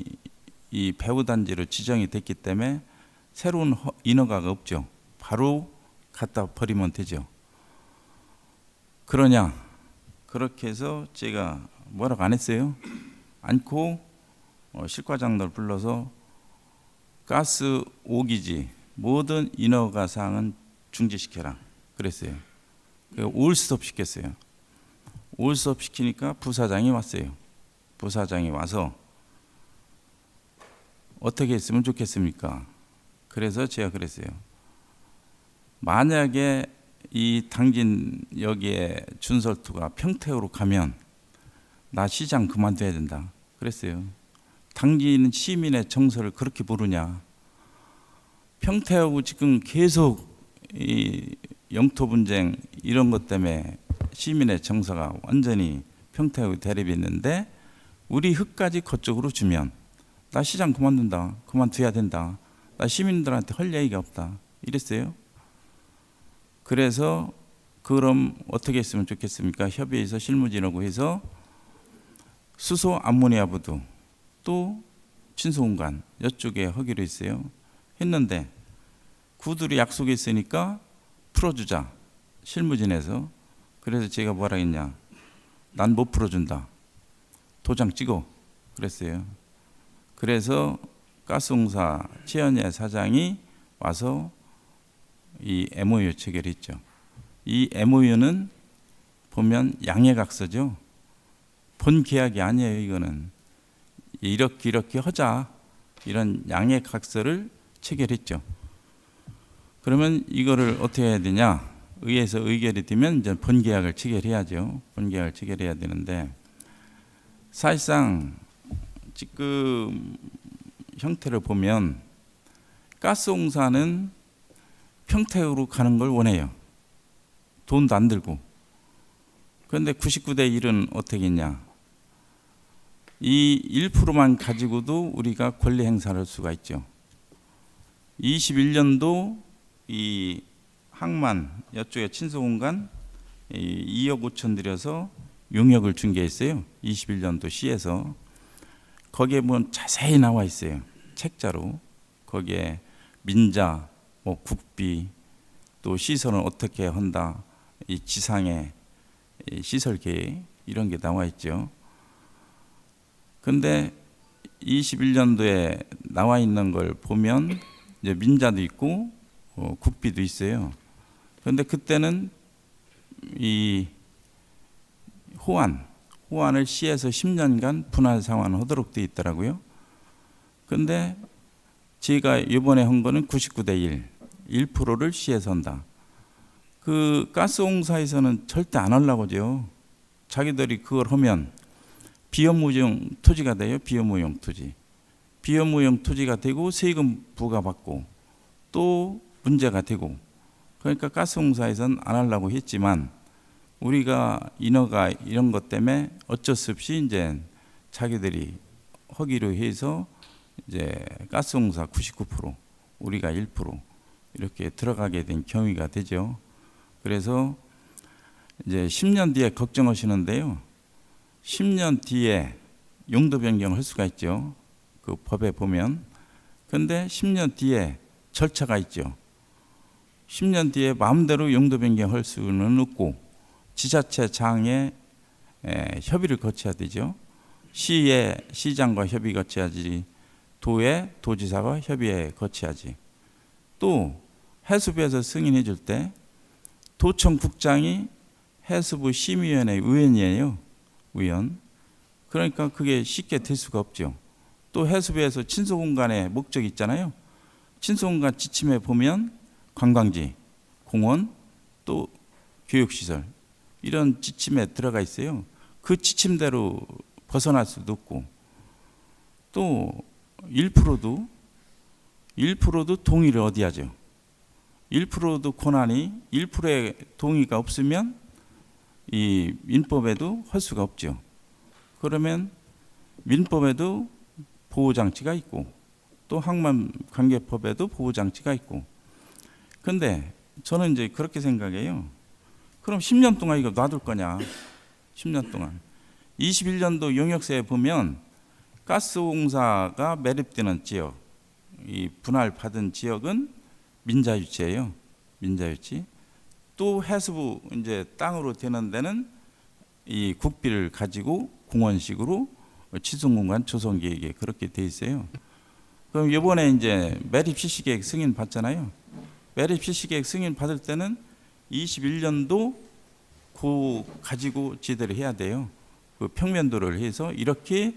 이 배후단지로 지정이 됐기 때문에 새로운 인허가가 없죠. 바로 갖다 버리면 되죠. 그러냐? 그렇게 해서 제가 뭐라고 안 했어요. 않고 실과장들 불러서 가스 5기지 모든 인허가 사항은 중지시켜라 그랬어요. 올스톱 시켰어요. 올스톱 시키니까 부사장이 왔어요. 부사장이 와서 어떻게 했으면 좋겠습니까? 그래서 제가 그랬어요. 만약에 이 당진 여기에 준설투가 평택으로 가면 나 시장 그만둬야 된다. 그랬어요. 당진 시민의 정서를 그렇게 모르냐. 평택하고 지금 계속 이 영토 분쟁 이런 것 때문에 시민의 정서가 완전히 평택하고 대립이 있는데 우리 흙까지 그쪽으로 주면 나 시장 그만둔다. 그만둬야 된다. 나 시민들한테 할 얘기가 없다. 이랬어요. 그래서 그럼 어떻게 했으면 좋겠습니까? 협의해서 실무진하고 해서 수소 암모니아부도 또 친소공간 이쪽에 하기로 했어요. 했는데 구들이 약속했으니까 풀어주자. 실무진에서. 그래서 제가 뭐라 했냐. 난 못 풀어준다. 도장 찍어. 그랬어요. 그래서 가스공사 최현예 사장이 와서 이 MOU 체결했죠. 이 MOU는 보면 양해각서죠. 본 계약이 아니에요. 이거는 이렇게 하자 이런 양해각서를 체결했죠. 그러면 이거를 어떻게 해야 되냐? 의회에서 의결이 되면 이제 본 계약을 체결해야죠. 본 계약을 체결해야 되는데 사실상 지금 형태를 보면 가스공사는 평택으로 가는 걸 원해요. 돈도 안 들고. 그런데 99대 1은 어떻게 했냐? 이 1%만 가지고도 우리가 권리 행사를 할 수가 있죠. 21년도 이 항만 이쪽에 친소공간 2억 5천 들여서 용역을 중개했어요. 21년도 시에서. 거기에 보면 자세히 나와 있어요. 책자로. 거기에 민자, 뭐 국비, 또 시설은 어떻게 한다, 이 지상의 시설 계획 이런 게 나와 있죠. 근데 21년도에 나와 있는 걸 보면 이제 민자도 있고 국비도 있어요. 그런데 그때는 이 호환을 시에서 10년간 분할 상환하도록 되어 있더라고요. 근데 제가 이번에 한 거는 99대 1%를 시에서 한다. 그 가스공사에서는 절대 안 하려고 하죠. 자기들이 그걸 하면 비업무용 토지가 돼요. 비업무용 토지. 비업무용 토지가 되고 세금 부과받고 또 문제가 되고, 그러니까 가스공사에서는 안 하려고 했지만 우리가 인허가 이런 것 때문에 어쩔 수 없이 이제 자기들이 하기로 해서 이제 가스공사 99%, 우리가 1% 이렇게 들어가게 된 경위가 되죠. 그래서 이제 10년 뒤에 걱정하시는데요. 10년 뒤에 용도 변경을 할 수가 있죠. 그 법에 보면. 근데 10년 뒤에 절차가 있죠. 10년 뒤에 마음대로 용도 변경할 수는 없고 지자체 장에 협의를 거쳐야 되죠. 시의 시장과 협의 거쳐야지, 도의 도지사가 협의에 거쳐야지. 또 해수부에서 승인해 줄 때 도청 국장이 해수부 심의위원회 의원이에요. 의원. 그러니까 그게 쉽게 될 수가 없죠. 또 해수부에서 친소공간의 목적이 있잖아요. 친소공간 지침에 보면 관광지, 공원, 또 교육시설 이런 지침에 들어가 있어요. 그 지침대로 벗어날 수도 없고, 또 1%도 동의를 어디 하죠. 1%도 권한이 1%의 동의가 없으면 이 민법에도 할 수가 없죠. 그러면 민법에도 보호장치가 있고 또 항만관계법에도 보호장치가 있고. 근데 저는 이제 그렇게 생각해요. 그럼 10년 동안 이거 놔둘 거냐? 10년 동안. 21년도 용역서에 보면 가스공사가 매립되는 지역, 이 분할 받은 지역은 민자유치예요. 민자유치. 또 해수부 이제 땅으로 되는 데는 이 국비를 가지고 공원식으로 치수공간 조성 계획에 그렇게 돼 있어요. 그럼 이번에 이제 매립 실시 계획 승인 받잖아요. 매립 실시 계획 승인 받을 때는 21년도 그 가지고 지대로 해야 돼요. 그 평면도를 해서 이렇게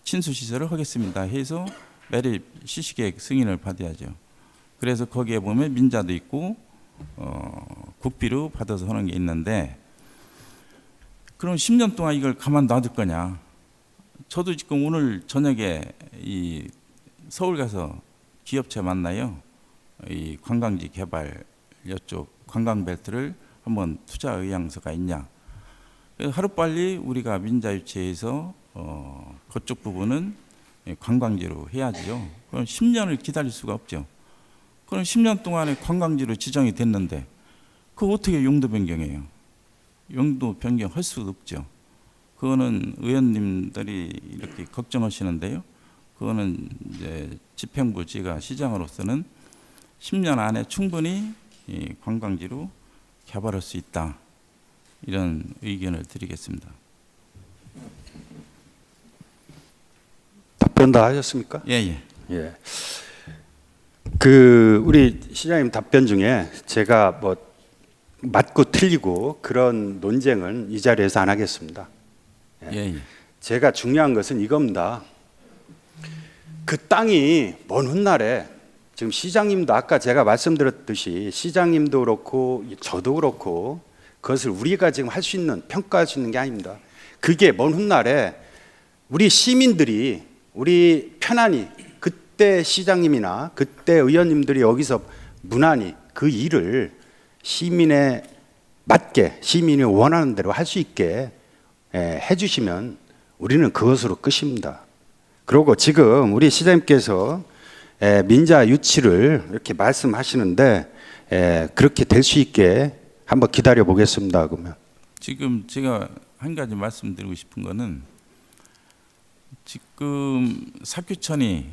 친수 시설을 하겠습니다 해서 매립 실시계획 승인을 받아야죠. 그래서 거기에 보면 민자도 있고 국비로 받아서 하는 게 있는데, 그럼 10년 동안 이걸 가만 놔둘 거냐? 저도 지금 오늘 저녁에 이 서울 가서 기업체 만나요. 이 관광지 개발 이쪽 관광벨트를 한번 투자 의향서가 있냐. 하루빨리 우리가 민자 유치해서 그쪽 부분은 관광지로 해야지요. 그럼 10년을 기다릴 수가 없죠. 그럼 10년 동안에 관광지로 지정이 됐는데 그거 어떻게 용도 변경해요? 용도 변경할 수도 없죠. 그거는 의원님들이 이렇게 걱정하시는데요. 그거는 이제 집행부지가 시장으로서는 10년 안에 충분히 이 관광지로 개발할 수 있다. 이런 의견을 드리겠습니다. 답변 다 하셨습니까? 예. 예. 그 우리 시장님 답변 중에 제가 뭐 맞고 틀리고 그런 논쟁은 이 자리에서 안 하겠습니다. 예. 제가 중요한 것은 이겁니다. 그 땅이 먼 훗날에 지금 시장님도 아까 제가 말씀드렸듯이 시장님도 그렇고 저도 그렇고 그것을 우리가 지금 할 수 있는 평가할 수 있는 게 아닙니다. 그게 먼 훗날에 우리 시민들이 우리 편안히 그때 시장님이나 그때 의원님들이 여기서 무난히 그 일을 시민에 맞게 시민이 원하는 대로 할 수 있게 해주시면 우리는 그것으로 끝입니다. 그리고 지금 우리 시장님께서 민자 유치를 이렇게 말씀하시는데 그렇게 될 수 있게 한번 기다려 보겠습니다. 그러면 지금 제가 한 가지 말씀드리고 싶은 거는 지금 사규천이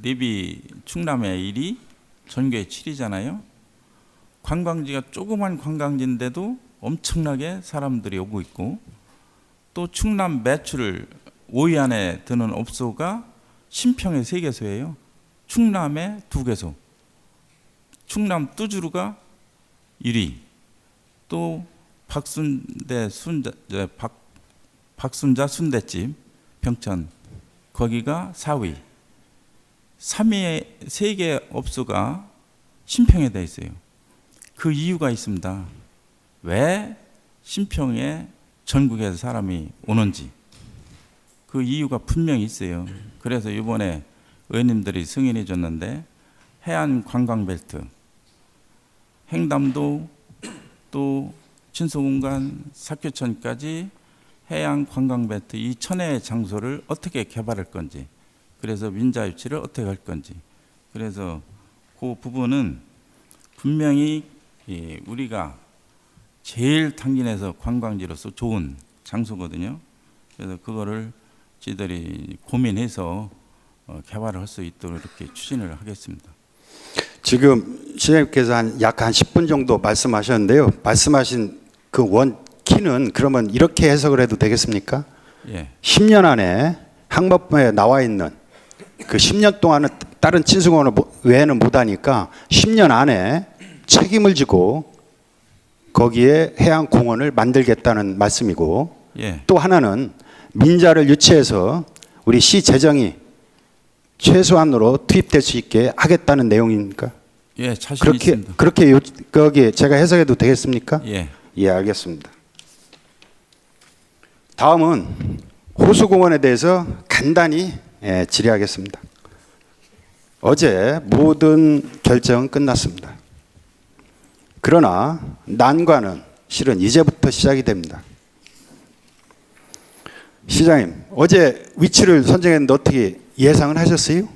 내비 충남의 1위, 전교의 7위잖아요. 관광지가 조그만 관광지인데도 엄청나게 사람들이 오고 있고, 또 충남 매출을 5위 안에 드는 업소가 신평의 3개소예요. 충남의 2개소. 충남 뚜주루가 1위. 또 박순자 순대집 평천 거기가 4위. 3위의 3개 업소가 신평에 돼 있어요. 그 이유가 있습니다. 왜 신평에 전국에서 사람이 오는지 그 이유가 분명히 있어요. 그래서 이번에 의원님들이 승인해 줬는데 해안 관광벨트, 횡담도 또 진소공간, 사교천까지 해양 관광벨트 이 천혜의 장소를 어떻게 개발할 건지, 그래서 민자 유치를 어떻게 할 건지, 그래서 그 부분은 분명히 우리가 제일 당진에서 관광지로서 좋은 장소거든요. 그래서 그거를 저희들이 고민해서 개발을 할 수 있도록 이렇게 추진을 하겠습니다. 지금 시장님께서 약 한 10분 정도 말씀하셨는데요. 말씀하신 그 원키는 그러면 이렇게 해석을 해도 되겠습니까? 예. 10년 안에 항법에 나와 있는 그 10년 동안은 다른 친수공원 외에는 못하니까 10년 안에 책임을 지고 거기에 해양공원을 만들겠다는 말씀이고, 예. 또 하나는 민자를 유치해서 우리 시 재정이 최소한으로 투입될 수 있게 하겠다는 내용입니까? 예, 자신 있습니다. 그렇게 거기 제가 해석해도 되겠습니까? 예. 예, 알겠습니다. 다음은 호수공원에 대해서 간단히 질의하겠습니다. 어제 모든 결정은 끝났습니다. 그러나 난관은 실은 이제부터 시작이 됩니다. 시장님, 어제 위치를 선정했는데 어떻게 예상을 하셨어요?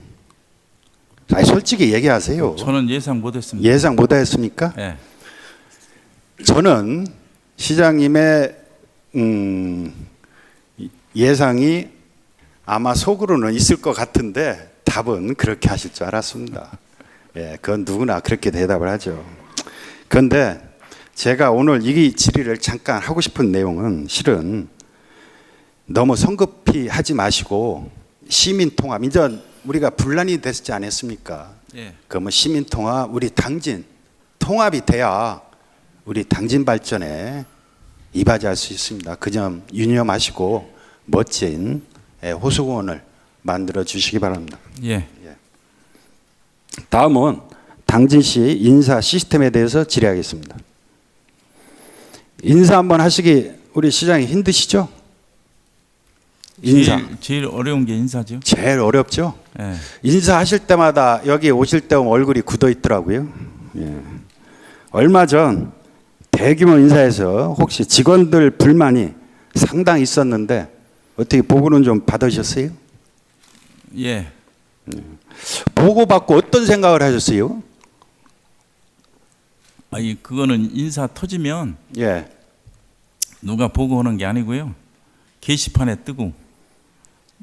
아니, 솔직히 얘기하세요. 저는 예상 못했습니다. 예상 못하셨습니까? 예. 저는 시장님의 예상이 아마 속으로는 있을 것 같은데 답은 그렇게 하실 줄 알았습니다. 예, 그건 누구나 그렇게 대답을 하죠. 그런데 제가 오늘 이 질의를 잠깐 하고 싶은 내용은 실은 너무 성급히 하지 마시고 시민 통합, 이제 우리가 분란이 됐지 않았습니까? 예. 그러면 시민 통합, 우리 당진 통합이 돼야 우리 당진 발전에 이바지할 수 있습니다. 그 점 유념하시고 멋진 호수공원을 만들어 주시기 바랍니다. 예. 다음은 당진시 인사 시스템에 대해서 질의하겠습니다. 인사 한번 하시기 우리 시장이 힘드시죠? 인사 제일 어려운 게 인사죠. 제일 어렵죠? 예. 인사하실 때마다 여기 오실 때 얼굴이 굳어 있더라고요. 예. 얼마 전 대규모 인사에서 혹시 직원들 불만이 상당히 있었는데 어떻게 보고는 좀 받으셨어요? 예. 보고받고 어떤 생각을 하셨어요? 아니 그거는 인사 터지면 예. 누가 보고하는 게 아니고요. 게시판에 뜨고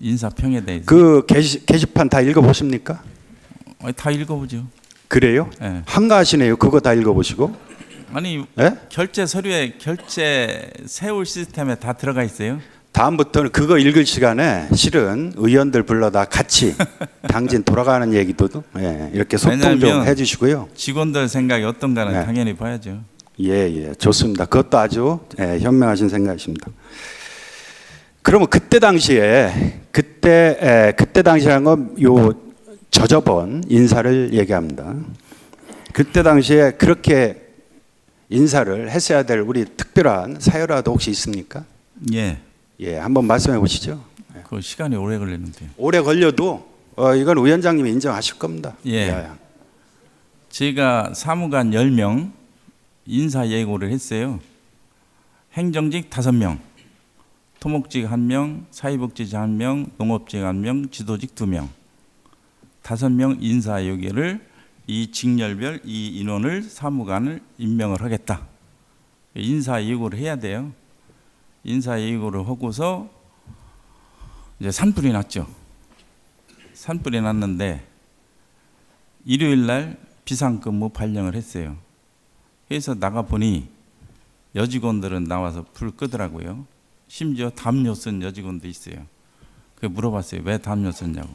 인사평에 대해서 그 게시판 다 읽어보십니까? 다 읽어보죠. 그래요? 예. 한가하시네요. 그거 다 읽어보시고. 아니 예? 결제 서류에 결제 세울 시스템에 다 들어가 있어요. 다음부터는 그거 읽을 시간에 실은 의원들 불러다 같이 당진 돌아가는 얘기도 이렇게 소통 좀 왜냐하면 해주시고요. 직원들 생각이 어떤가는 네. 당연히 봐야죠. 예, 좋습니다. 그것도 아주 현명하신 생각이십니다. 그러면 그때 당시에 그때 당시라는 건 요 저저번 인사를 얘기합니다. 그때 당시에 그렇게 인사를 했어야 될 우리 특별한 사유라도 혹시 있습니까? 예. 예, 한번 말씀해 보시죠. 그 시간이 오래 걸리는데요. 오래 걸려도 이건 위원장님이 인정하실 겁니다. 예. 제가 사무관 10명 인사 예고를 했어요. 행정직 5명, 토목직 1명, 사회복지직 1명, 농업직 1명, 지도직 2명, 5명 인사 예고를 이 직렬별 이 인원을 사무관을 임명을 하겠다. 인사 예고를 해야 돼요. 인사 예고를 하고서 이제 산불이 났죠. 산불이 났는데 일요일 날 비상근무 발령을 했어요. 그래서 나가 보니 여직원들은 나와서 불 끄더라고요. 심지어 담요 쓴 여직원도 있어요. 그 물어봤어요. 왜 담요 썼냐고.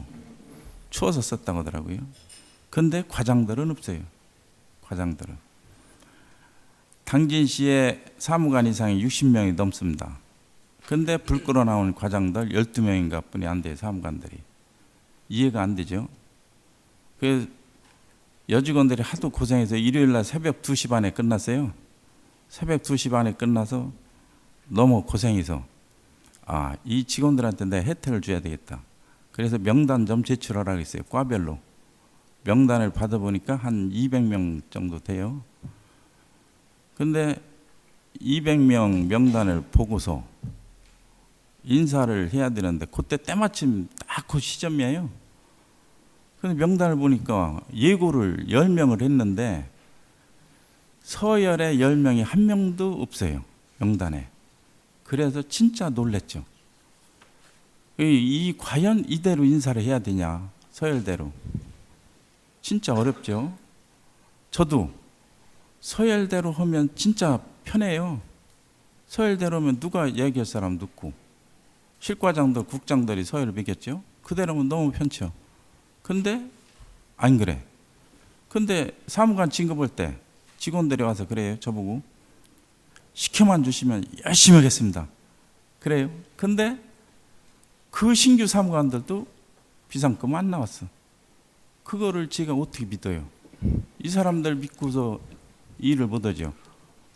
추워서 썼다고 하더라고요. 근데 과장들은 없어요. 과장들은. 당진시에 사무관 이상이 60명이 넘습니다. 근데 불 끌어 나온 과장들 12명인가 뿐이 안 돼요. 사무관들이. 이해가 안 되죠. 그래서 여직원들이 하도 고생해서 일요일 날 새벽 2시 반에 끝났어요. 새벽 2시 반에 끝나서 너무 고생해서 이 직원들한테 내가 혜택을 줘야 되겠다. 그래서 명단 좀 제출하라고 했어요. 과별로. 명단을 받아보니까 한 200명 정도 돼요. 근데 200명 명단을 보고서 인사를 해야 되는데 그때 때마침 딱 그 시점이에요. 근데 명단을 보니까 예고를 10명을 했는데 서열에 10명이 한 명도 없어요. 명단에. 그래서 진짜 놀랬죠. 과연 이대로 인사를 해야 되냐. 서열대로. 진짜 어렵죠. 저도 서열대로 하면 진짜 편해요. 서열대로 하면 누가 얘기할 사람 듣고 실과장들, 국장들이 서열을 매겼죠. 그대로 하면 너무 편죠. 근데 안 그래. 근데 사무관 진급할 때 직원들이 와서 그래요. 저보고 시켜만 주시면 열심히 하겠습니다. 그래요. 근데 그 신규 사무관들도 비상금 안 나왔어. 그거를 제가 어떻게 믿어요? 이 사람들 믿고서 일을 못하죠.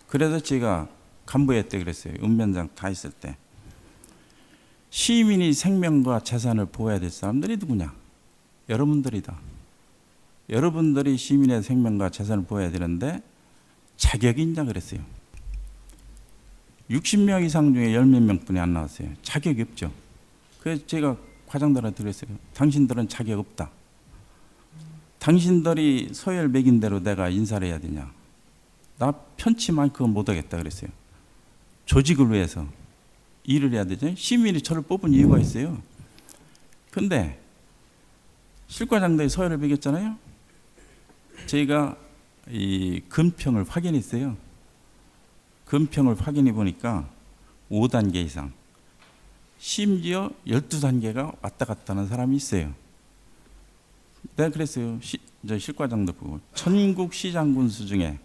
그래서 제가 간부회 때 그랬어요. 읍면장 다 있을 때. 시민이 생명과 재산을 보호해야 될 사람들이 누구냐? 여러분들이다. 여러분들이 시민의 생명과 재산을 보호해야 되는데 자격이 있냐 그랬어요. 60명 이상 중에 10몇 명뿐이 안 나왔어요. 자격이 없죠. 그래서 제가 과장들한테 그랬어요. 당신들은 자격 없다. 당신들이 서열 매긴 대로 내가 인사를 해야 되냐. 나 편치만큼 못하겠다 그랬어요. 조직을 위해서 일을 해야 되죠. 시민이 저를 뽑은 이유가 있어요. 근데 실과장들이 서열을 매겼잖아요. 저희가 이 금평을 확인했어요. 금평을 확인해 보니까 5단계 이상, 심지어 12단계가 왔다 갔다 하는 사람이 있어요. 내가 그랬어요. 저 실과장도 보고 전국 시장군수 중에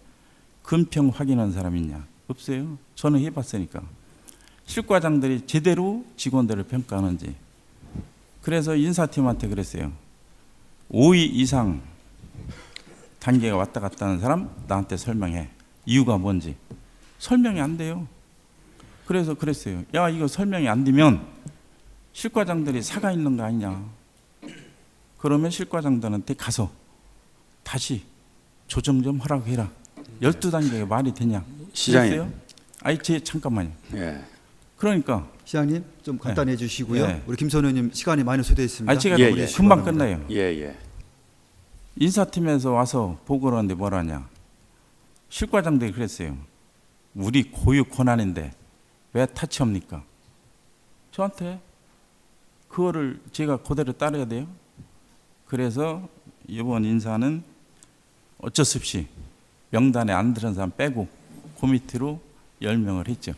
금평 확인한 사람 있냐? 없어요. 저는 해봤으니까. 실과장들이 제대로 직원들을 평가하는지. 그래서 인사팀한테 그랬어요. 5위 이상 단계가 왔다 갔다 하는 사람 나한테 설명해. 이유가 뭔지. 설명이 안 돼요. 그래서 그랬어요. 야, 이거 설명이 안 되면 실과장들이 사가 있는 거 아니냐. 그러면 실과장들한테 가서 다시 조정 좀 하라고 해라. 12단계가 말이 되냐. 시장님. 그랬어요? 아이, 잠깐만요. 예. 그러니까 시장님 좀 간단히 해주시고요. 네. 우리 김선호 의원님 시간이 많이 소요됐습니다. 아니, 제가 예, 마무리해 예. 주시기 금방 바랍니다. 끝나요. 예, 예. 인사팀에서 와서 보고를 하는데 뭐라냐. 실과장들이 그랬어요. 우리 고유 권한인데 왜 타치합니까? 저한테 그거를 제가 그대로 따라야 돼요. 그래서 이번 인사는 어쩔 수 없이 명단에 안 들은 사람 빼고 코미티로 10명을 했죠.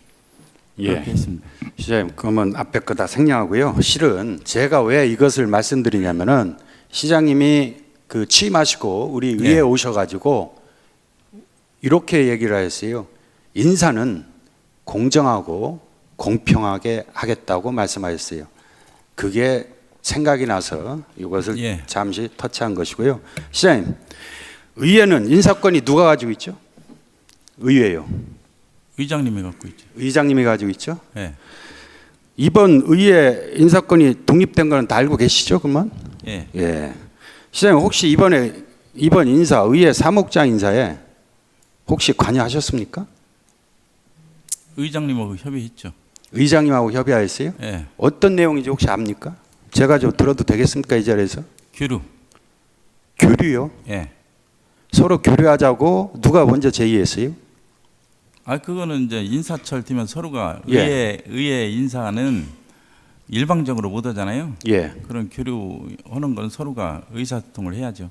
그렇게 예. 했습니다. 시장님, 그러면 앞에 거 다 생략하고요. 실은 제가 왜 이것을 말씀드리냐면은 시장님이 그 취임하시고 우리 의회에 네. 오셔가지고 이렇게 얘기를 하셨어요. 인사는 공정하고 공평하게 하겠다고 말씀하셨어요. 그게 생각이 나서 이것을 예. 잠시 터치한 것이고요. 시장님, 의회는 인사권이 누가 가지고 있죠? 의회요. 의장님이 갖고 있죠. 의장님이 가지고 있죠. 예. 이번 의회 인사권이 독립된 거는 다 알고 계시죠, 그러면? 예. 예. 시장님, 혹시 이번 인사 의회 사무국장 인사에 혹시 관여하셨습니까? 의장님하고 협의했죠. 의장님하고 협의하였어요? 예. 어떤 내용인지 혹시 압니까? 제가 좀 들어도 되겠습니까, 이 자리에서? 교류. 교류요. 예. 서로 교류하자고 누가 먼저 제의했어요? 아, 그거는 이제 인사철 되면 서로가 예. 의회 인사는 일방적으로 못 하잖아요. 예. 그런 교류하는 건 서로가 의사소통을 해야죠.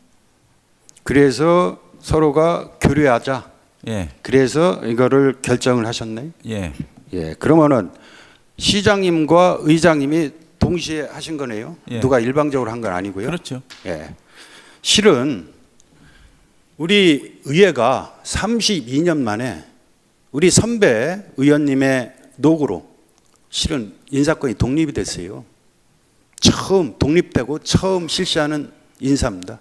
그래서 서로가 교류하자. 예. 그래서 이거를 결정을 하셨네. 예. 예. 그러면은 시장님과 의장님이 동시에 하신 거네요. 예. 누가 일방적으로 한 건 아니고요. 그렇죠. 예. 실은 우리 의회가 32년 만에 우리 선배 의원님의 노고로 실은 인사권이 독립이 됐어요. 처음 독립되고 처음 실시하는 인사입니다.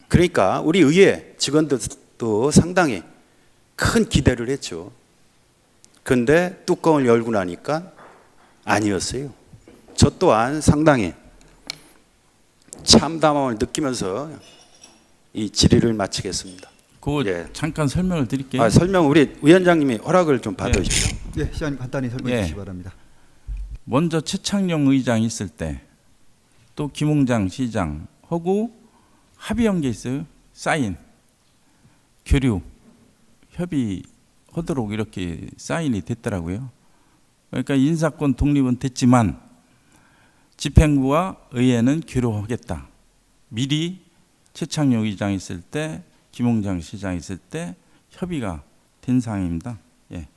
그러니까 우리 의회 직원들도 상당히 큰 기대를 했죠. 그런데 뚜껑을 열고 나니까 아니었어요. 저 또한 상당히 참담함을 느끼면서 이 질의를 마치겠습니다. 그거 예. 잠깐 설명을 드릴게요. 설명 우리 위원장님이 허락을 좀 받으십시오. 예, 시장님 간단히 설명해 예. 주시기 바랍니다. 먼저 최창룡 의장이 있을 때 또 김홍장 시장 하고 합의한 게 있어요. 사인, 교류, 협의하도록 이렇게 사인이 됐더라고요. 그러니까 인사권 독립은 됐지만 집행부와 의회는 교류하겠다. 미리 최창룡 의장 있을 때, 김홍장 시장 있을 때 협의가 된 상황입니다. 예.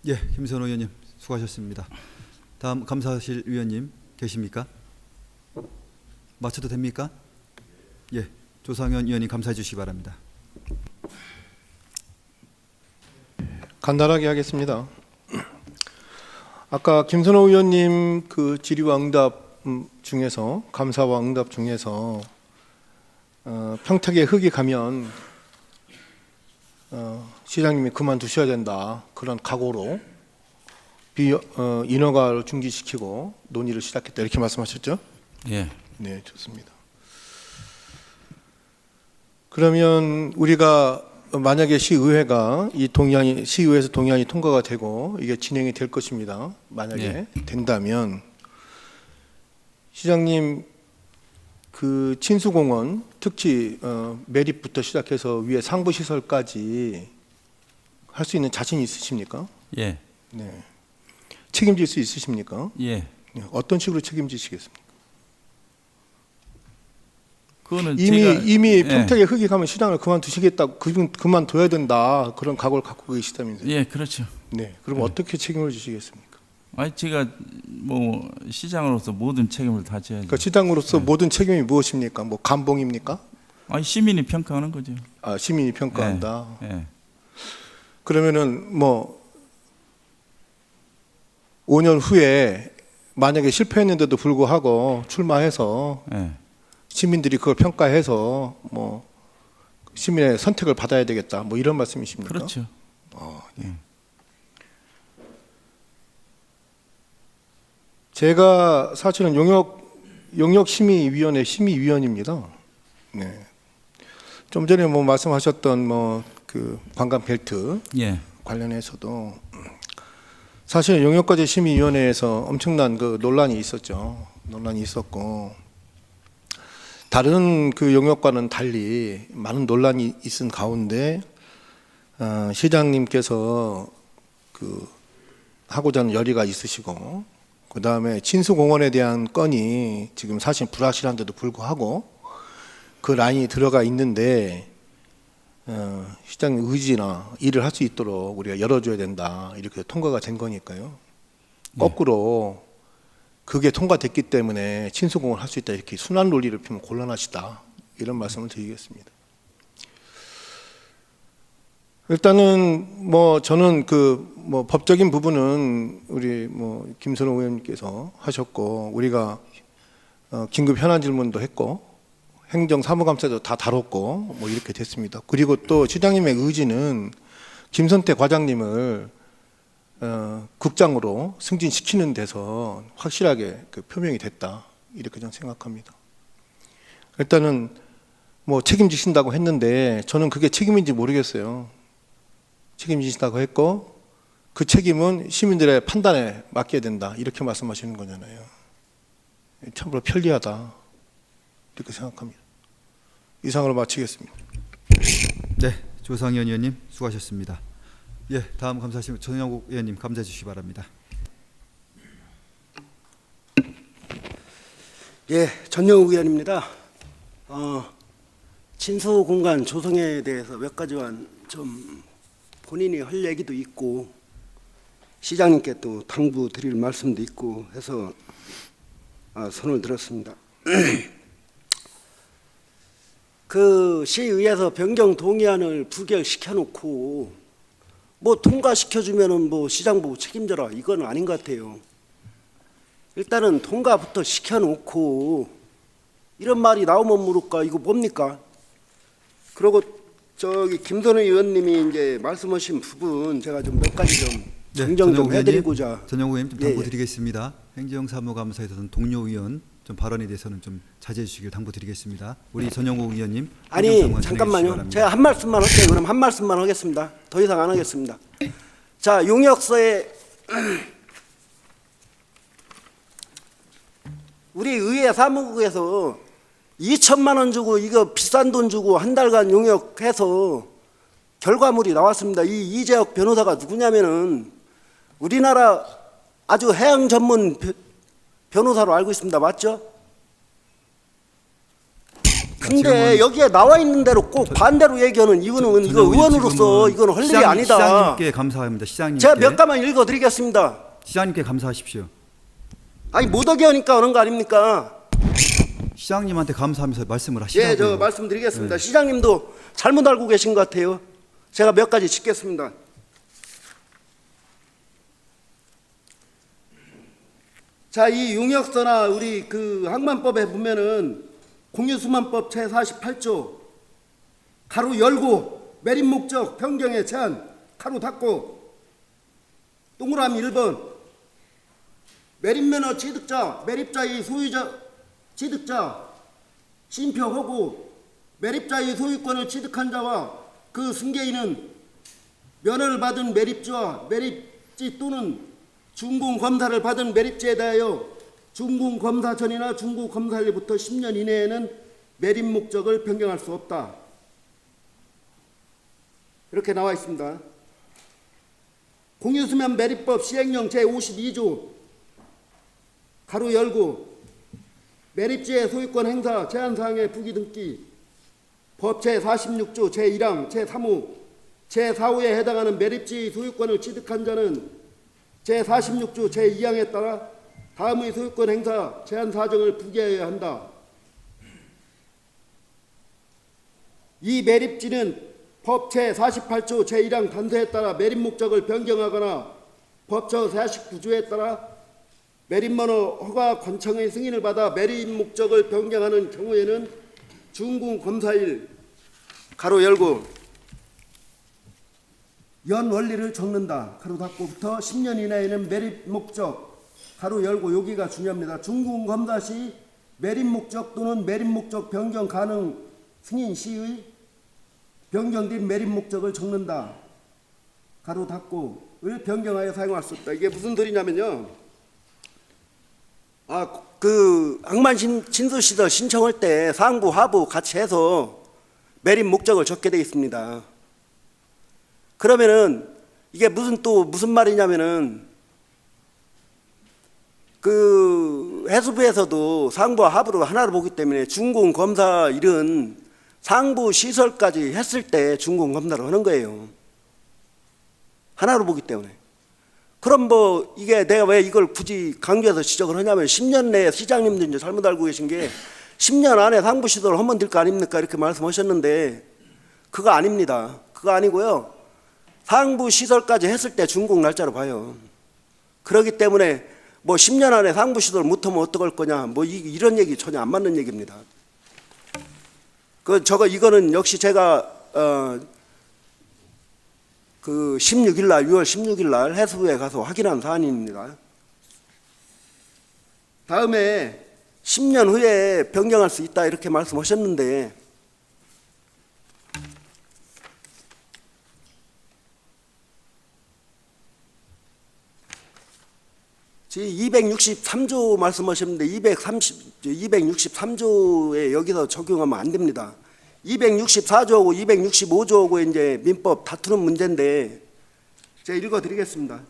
예, 김선호 의원님 수고하셨습니다. 다음 감사실 위원님 계십니까? 마쳐도 됩니까? 예, 조상현 의원님 감사해 주시기 바랍니다. 간단하게 하겠습니다. 아까 김선호 의원님 그 질의와 응답 중에서 감사와 응답 중에서 평택에 흙이 가면 시장님이 그만두셔야 된다 그런 각오로 인허가를 중지시키고 논의를 시작했다 이렇게 말씀하셨죠? 예. 네, 좋습니다. 그러면 우리가 만약에 시의회가 이 동의안이 시의회에서 동의안이 통과가 되고 이게 진행이 될 것입니다. 만약에 된다면 시장님 그 친수공원 특히 매립부터 시작해서 위에 상부 시설까지 할 수 있는 자신 있으십니까? 예. 네. 책임질 수 있으십니까? 예. 네. 어떤 식으로 책임지시겠습니까? 그거는 이미 예. 평택에 흙이 가면 시장을 그만두시겠다, 그만둬야 된다 그런 각오를 갖고 계시다면서요? 예, 그렇죠. 네. 그럼 어떻게 책임을 지시겠습니까? 아니 제가 뭐 시장으로서 모든 책임을 다 져야죠. 그러니까 시장으로서 모든 책임이 무엇입니까? 뭐 감봉입니까? 아니 시민이 평가하는 거죠. 아, 시민이 평가한다. 예. 그러면은 뭐 5년 후에 만약에 실패했는데도 불구하고 출마해서 예. 시민들이 그걸 평가해서 뭐 시민의 선택을 받아야 되겠다. 뭐 이런 말씀이십니까? 그렇죠. 제가 사실은 용역심의위원회 심의위원입니다. 네. 좀 전에 뭐 말씀하셨던 뭐 그 관광 벨트 예. 관련해서도 사실 용역과제 심의위원회에서 엄청난 그 논란이 있었죠. 논란이 있었고 다른 그 용역과는 달리 많은 논란이 있은 가운데 시장님께서 그 하고자 하는 열의가 있으시고 그 다음에 친수공원에 대한 건이 지금 사실 불확실한데도 불구하고 그 라인이 들어가 있는데 시장님 의지나 일을 할 수 있도록 우리가 열어줘야 된다 이렇게 통과가 된 거니까요. 거꾸로 그게 통과됐기 때문에 친수공원을 할 수 있다 이렇게 순환 논리를 피면 곤란하시다 이런 말씀을 드리겠습니다. 일단은 뭐 저는 그 뭐 법적인 부분은 우리 뭐 김선호 의원님께서 하셨고 우리가 긴급 현안 질문도 했고 행정사무감사도 다 다뤘고 뭐 이렇게 됐습니다. 그리고 또 시장님의 의지는 김선태 과장님을 국장으로 승진시키는 데서 확실하게 그 표명이 됐다 이렇게 저는 생각합니다. 일단은 뭐 책임지신다고 했는데 저는 그게 책임인지 모르겠어요. 책임지신다고 했고 그 책임은 시민들의 판단에 맡겨야 된다 이렇게 말씀하시는 거잖아요. 참으로 편리하다 이렇게 생각합니다. 이상으로 마치겠습니다. 네, 조상현 의원님 수고하셨습니다. 예, 다음 감사하시면 전영국 의원님 감사해 주시기 바랍니다. 예, 전영욱 의원입니다. 친수 공간 조성에 대해서 몇 가지만 좀 본인이 할 얘기도 있고 시장님께 또 당부 드릴 말씀도 있고 해서 손을 들었습니다. 그 시의회에서 변경 동의안을 부결시켜 놓고 뭐 통과시켜 주면은 뭐 시장부 책임져라 이건 아닌 것 같아요. 일단은 통과부터 시켜 놓고 이런 말이 나오면 모를까 이거 뭡니까? 그리고 저기 김선호 의원님이 이제 말씀하신 부분 제가 좀 몇 가지 좀 정정 좀 해드리고자. 전영국 의원님 좀 예, 당부드리겠습니다. 행정사무감사에서는 동료 의원 좀 발언에 대해서는 좀 자제해 주시길 당부드리겠습니다. 우리 전영국 의원님. 아니 행정사무관 진행해 주시기 잠깐만요. 바랍니다. 제가 한 말씀만 할게요. 그럼 한 말씀만 하겠습니다. 더 이상 안 하겠습니다. 자, 용역서에 우리 의회 사무국에서 2천만 원 주고 이거 비싼 돈 주고 한 달간 용역해서 결과물이 나왔습니다. 이 이재혁 변호사가 누구냐면은 우리나라 아주 해양 전문 변호사로 알고 있습니다. 맞죠? 근데 여기에 나와 있는 대로 꼭 반대로 얘기하는 이거는 이거 의원으로서 이거는 할 일이 아니다. 시장님께 감사합니다. 시장님께. 제가 몇 가만 읽어드리겠습니다. 시장님께 감사하십시오. 아니 못하게 하니까 그런 거 아닙니까? 시장님한테 감사하면서 말씀을 하시라고요. 예, 저 말씀드리겠습니다. 시장님도 잘못 알고 계신 것 같아요. 제가 몇 가지 짚겠습니다. 자, 이 용역서나 우리 그 항만법에 보면은 공유수만법 제48조 가로 열고 매립 목적 변경의 제한 가로 닫고 동그라미 1번 매립면허 취득자 매립자의 소유자 취득자 심표하고 매립자의 소유권을 취득한 자와 그 승계인은 면허를 받은 매립주와 매립지 또는 준공검사를 받은 매립지에 대하여 준공검사 전이나 준공검사일부터 10년 이내에는 매립 목적을 변경할 수 없다. 이렇게 나와 있습니다. 공유수면 매립법 시행령 제52조 가로 열고 매립지의 소유권 행사 제한사항의 부기등기 법 제46조 제1항 제3호 제4호에 해당하는 매립지 소유권을 취득한 자는 제46조 제2항에 따라 다음의 소유권 행사 제한 사정을 부기해야 한다. 이 매립지는 법 제48조 제1항 단서에 따라 매립 목적을 변경하거나 법 제49조에 따라 매립번호 허가 관청의 승인을 받아 매립 목적을 변경하는 경우에는 준공 검사일 가로 열고 연 원리를 적는다. 가로 닫고부터 10년 이내에는 매립 목적 가로 열고 여기가 중요합니다. 준공 검사 시 매립 목적 또는 매립 목적 변경 가능 승인 시의 변경된 매립 목적을 적는다. 가로 닫고를 변경하여 사용할 수 없다. 이게 무슨 소리냐면요. 항만 진수 시설 신청할 때 상부 하부 같이 해서 매립 목적을 적게 되어 있습니다. 그러면은 이게 무슨 말이냐면은 해수부에서도 상부와 하부로 하나로 보기 때문에 준공 검사 일은 상부 시설까지 했을 때 준공 검사를 하는 거예요. 하나로 보기 때문에. 그럼 이게 내가 왜 이걸 굳이 강조해서 지적을 하냐면 10년 내에 시장님도 이제 잘못 알고 계신 게 10년 안에 상부 시설을 하면 될 거 아닙니까? 이렇게 말씀하셨는데 그거 아닙니다. 그거 아니고요. 상부 시설까지 했을 때 준공 날짜로 봐요. 그렇기 때문에 10년 안에 상부 시설 못하면 어떡할 거냐 이런 얘기 전혀 안 맞는 얘기입니다. 이거는 역시 제가 16일 날 6월 16일 날 해수부에 가서 확인한 사안입니다. 다음에 10년 후에 변경할 수 있다 이렇게 말씀하셨는데 제 263조 말씀하셨는데 263조에 여기서 적용하면 안 됩니다. 264조하고 265조하고 이제 민법 다투는 문제인데 제가 읽어드리겠습니다.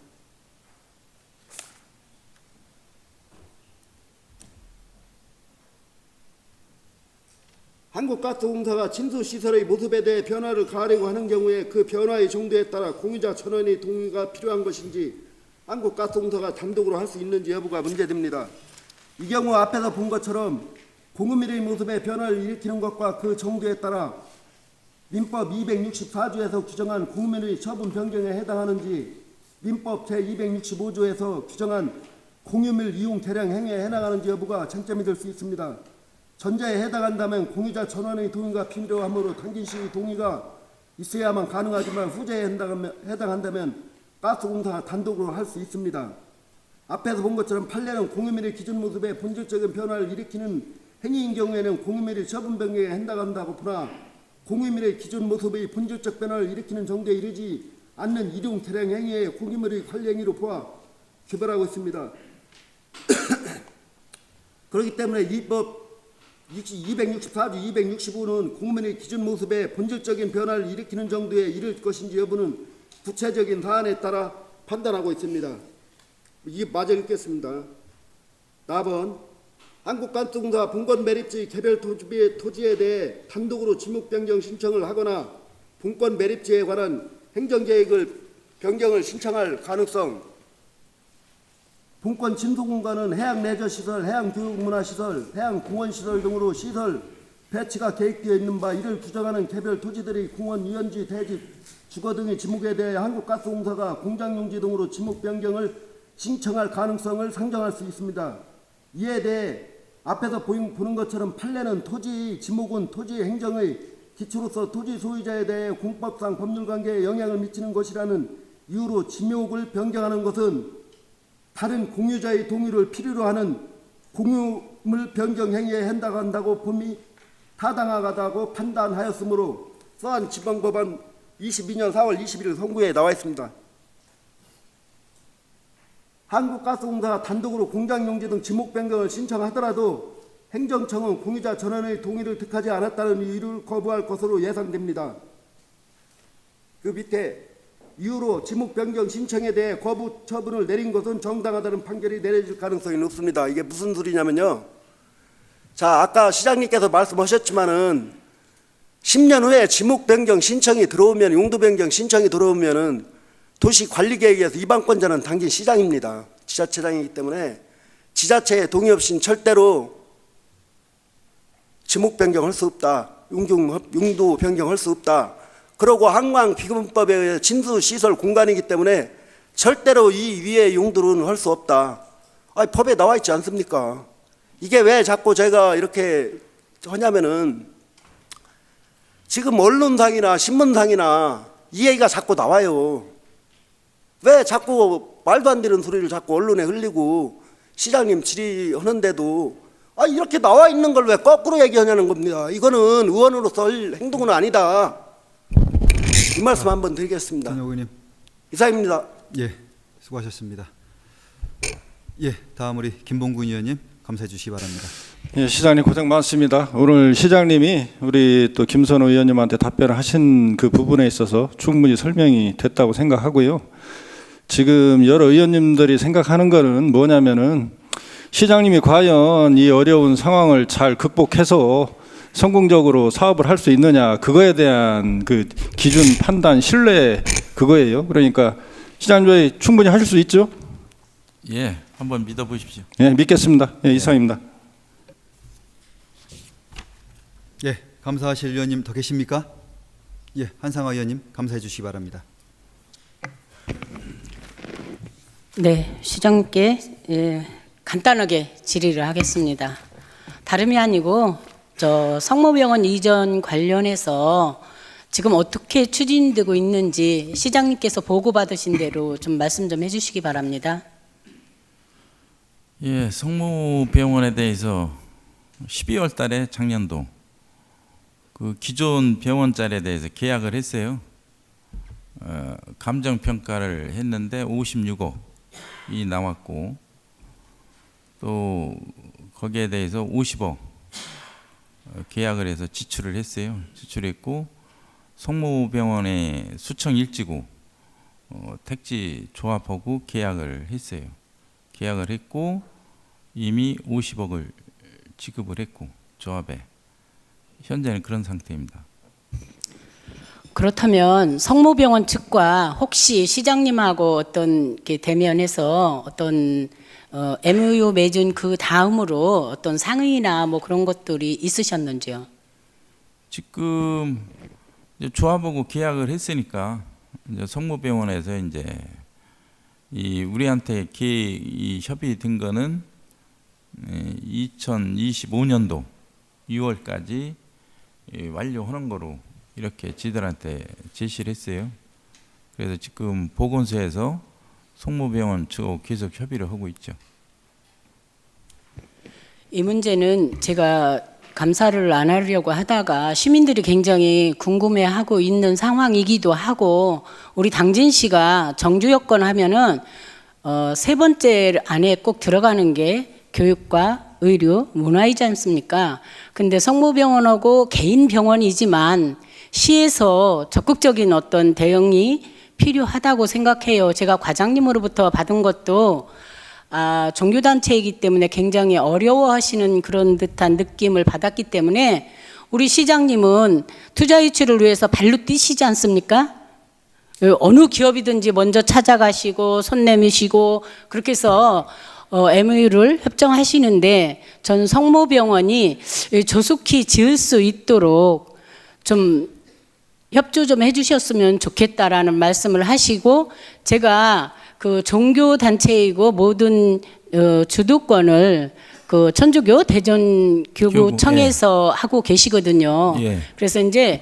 한국가스공사가 진수시설의 모습에 대해 변화를 가하려고 하는 경우에 그 변화의 정도에 따라 공유자 전원의 동의가 필요한 것인지 한국가스공사가 단독으로 할 수 있는지 여부가 문제됩니다. 이 경우 앞에서 본 것처럼 공유밀의 모습에 변화를 일으키는 것과 그 정도에 따라 민법 264조에서 규정한 공유밀의 처분 변경에 해당하는지 민법 제265조에서 규정한 공유밀 이용 대량 행위에 해당하는지 여부가 쟁점이 될 수 있습니다. 전자에 해당한다면 공유자 전원의 동의가 필요하므로 당진 시의 동의가 있어야만 가능하지만 후자에 해당한다면 가스공사가 단독으로 할 수 있습니다. 앞에서 본 것처럼 판례는 공유밀의 기준 모습에 본질적인 변화를 일으키는 행위인 경우에는 공유밀의 처분 변경에 해당한다고 보나 공유밀의 기준 모습의 본질적 변화를 일으키는 정도에 이르지 않는 이용 대량 행위의 공유밀의 관리 행위로 보아 규별하고 있습니다. 그렇기 때문에 이 법 264조 265는 공유밀의 기준 모습에 본질적인 변화를 일으키는 정도에 이를 것인지 여부는 구체적인 사안에 따라 판단하고 있습니다. 이게 마저 읽겠습니다. 4번 한국가스공사 본권 매립지 개별 토지에 대해 단독으로 지목 변경 신청을 하거나 본권 매립지에 관한 행정계획을 변경을 신청할 가능성. 본권 진수공간은 해양 레저시설, 해양교육문화시설, 해양공원시설 등으로 시설 배치가 계획되어 있는 바 이를 규정하는 개별 토지들의 공원, 유원지, 대지, 주거 등의 지목에 대해 한국가스공사가 공장용지 등으로 지목 변경을 신청할 가능성을 상정할 수 있습니다. 이에 대해 앞에서 보는 것처럼 판례는 토지 지목은 토지 행정의 기초로서 토지 소유자에 대해 공법상 법률관계에 영향을 미치는 것이라는 이유로 지목을 변경하는 것은 다른 공유자의 동의를 필요로 하는 공유물 변경 행위에 해당한다고 봄이 타당하다고 판단하였으므로 서한 지방법원 22년 4월 21일 선고에 나와 있습니다. 한국가스공사가 단독으로 공장용지 등 지목 변경을 신청하더라도 행정청은 공유자 전원의 동의를 득하지 않았다는 이유를 거부할 것으로 예상됩니다. 그 밑에 이유로 지목 변경 신청에 대해 거부 처분을 내린 것은 정당하다는 판결이 내려질 가능성이 높습니다. 이게 무슨 소리냐면요. 자, 아까 시장님께서 말씀하셨지만은 10년 후에 지목 변경 신청이 들어오면 용도 변경 신청이 들어오면은 도시관리계획에서 이방권자는 당진 시장입니다. 지자체장이기 때문에 지자체의 동의 없이는 절대로 지목 변경할 수 없다. 용도 변경할 수 없다. 그리고 한강비금법에 의해 진수시설 공간이기 때문에 절대로 이 위의 용도로는 할 수 없다. 아니, 법에 나와 있지 않습니까? 이게 왜 자꾸 제가 이렇게 하냐면은 지금 언론상이나 신문상이나 이 얘기가 자꾸 나와요. 왜 자꾸 말도 안 되는 소리를 자꾸 언론에 흘리고 시장님 질의하는데도 이렇게 나와 있는 걸 왜 거꾸로 얘기하냐는 겁니다. 이거는 의원으로서 할 행동은 아니다. 이 말씀 한번 드리겠습니다. 전혁 의원님. 이상입니다. 예, 수고하셨습니다. 예, 다음 우리 김봉군 의원님 감사해 주시기 바랍니다. 예, 시장님 고생 많습니다. 오늘 시장님이 우리 또 김선호 의원님한테 답변을 하신 그 부분에 있어서 충분히 설명이 됐다고 생각하고요. 지금 여러 의원님들이 생각하는 거는 뭐냐면은 시장님이 과연 이 어려운 상황을 잘 극복해서 성공적으로 사업을 할 수 있느냐, 그거에 대한 그 기준 판단 신뢰 그거예요. 그러니까 시장님 저희 충분히 하실 수 있죠? 예, 한번 믿어보십시오. 예, 믿겠습니다. 예, 이상입니다. 예, 감사하실 의원님 더 계십니까? 예, 한상화 의원님 감사해 주시기 바랍니다. 네, 시장님께 간단하게 질의를 하겠습니다. 다름이 아니고 성모병원 이전 관련해서 지금 어떻게 추진되고 있는지 시장님께서 보고받으신 대로 좀 말씀 좀 해주시기 바랍니다. 예, 성모병원에 대해서 12월 달에 작년도 그 기존 병원 자리에 대해서 계약을 했어요. 감정 평가를 했는데 56억이 나왔고 또 거기에 대해서 50억 계약을 해서 지출을 했어요. 지출했고 성모병원의 수청 일지구 택지 조합하고 계약을 했어요. 계약을 했고 이미 50억을 지급을 했고 조합에 현재는 그런 상태입니다. 그렇다면 성모병원 측과 혹시 시장님하고 어떤 대면해서 어떤 MOU 맺은 그 다음으로 어떤 상의나 뭐 그런 것들이 있으셨는지요? 지금 이제 조합하고 계약을 했으니까 이제 성모병원에서 이제 이 우리한테 이 협의된 거는 2025년도 6월까지 완료하는 거로 이렇게 지들한테 제시를 했어요. 그래서 지금 보건소에서 성모병원 측하고 계속 협의를 하고 있죠. 이 문제는 제가 감사를 안 하려고 하다가 시민들이 굉장히 궁금해하고 있는 상황이기도 하고 우리 당진 씨가 정주 여건 하면은 세 번째 안에 꼭 들어가는 게 교육과 의료, 문화이지 않습니까? 근데 성모병원하고 개인 병원이지만 시에서 적극적인 어떤 대응이 필요하다고 생각해요. 제가 과장님으로부터 받은 것도 종교단체이기 때문에 굉장히 어려워하시는 그런 듯한 느낌을 받았기 때문에 우리 시장님은 투자 유치를 위해서 발로 뛰시지 않습니까? 어느 기업이든지 먼저 찾아가시고 손 내미시고 그렇게 해서 MOU를 협정하시는데 저는 성모병원이 조속히 지을 수 있도록 좀 협조 좀 해주셨으면 좋겠다라는 말씀을 하시고 제가 그 종교 단체이고 모든 주도권을 그 천주교 대전교구청에서 하고 계시거든요. 예. 그래서 이제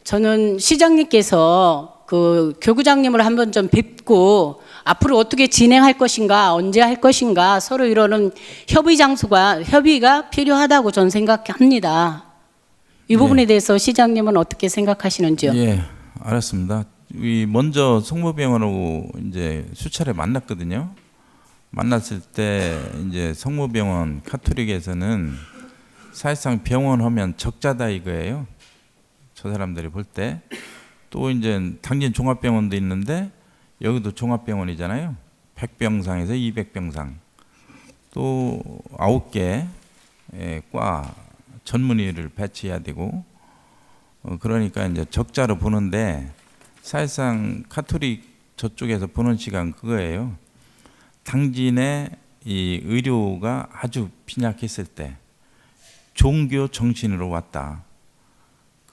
저는 시장님께서 그 교구장님을 한번 좀 뵙고 앞으로 어떻게 진행할 것인가, 언제 할 것인가 서로 이러는 협의가 필요하다고 저는 생각합니다. 이 부분에 대해서 시장님은 어떻게 생각하시는지요? 예, 알았습니다. 먼저 성모병원하고 이제 수차례 만났거든요. 만났을 때 이제 성모병원 카톨릭에서는 사실상 병원 하면 적자다 이거예요. 저 사람들이 볼 때. 또 이제 당진 종합병원도 있는데 여기도 종합병원이잖아요. 100병상에서 200병상. 또 9개 과 전문의를 배치해야 되고 그러니까 이제 적자로 보는데 사실상 카톨릭 저쪽에서 보는 시간 그거예요. 당진의 이 의료가 아주 빈약했을 때 종교 정신으로 왔다.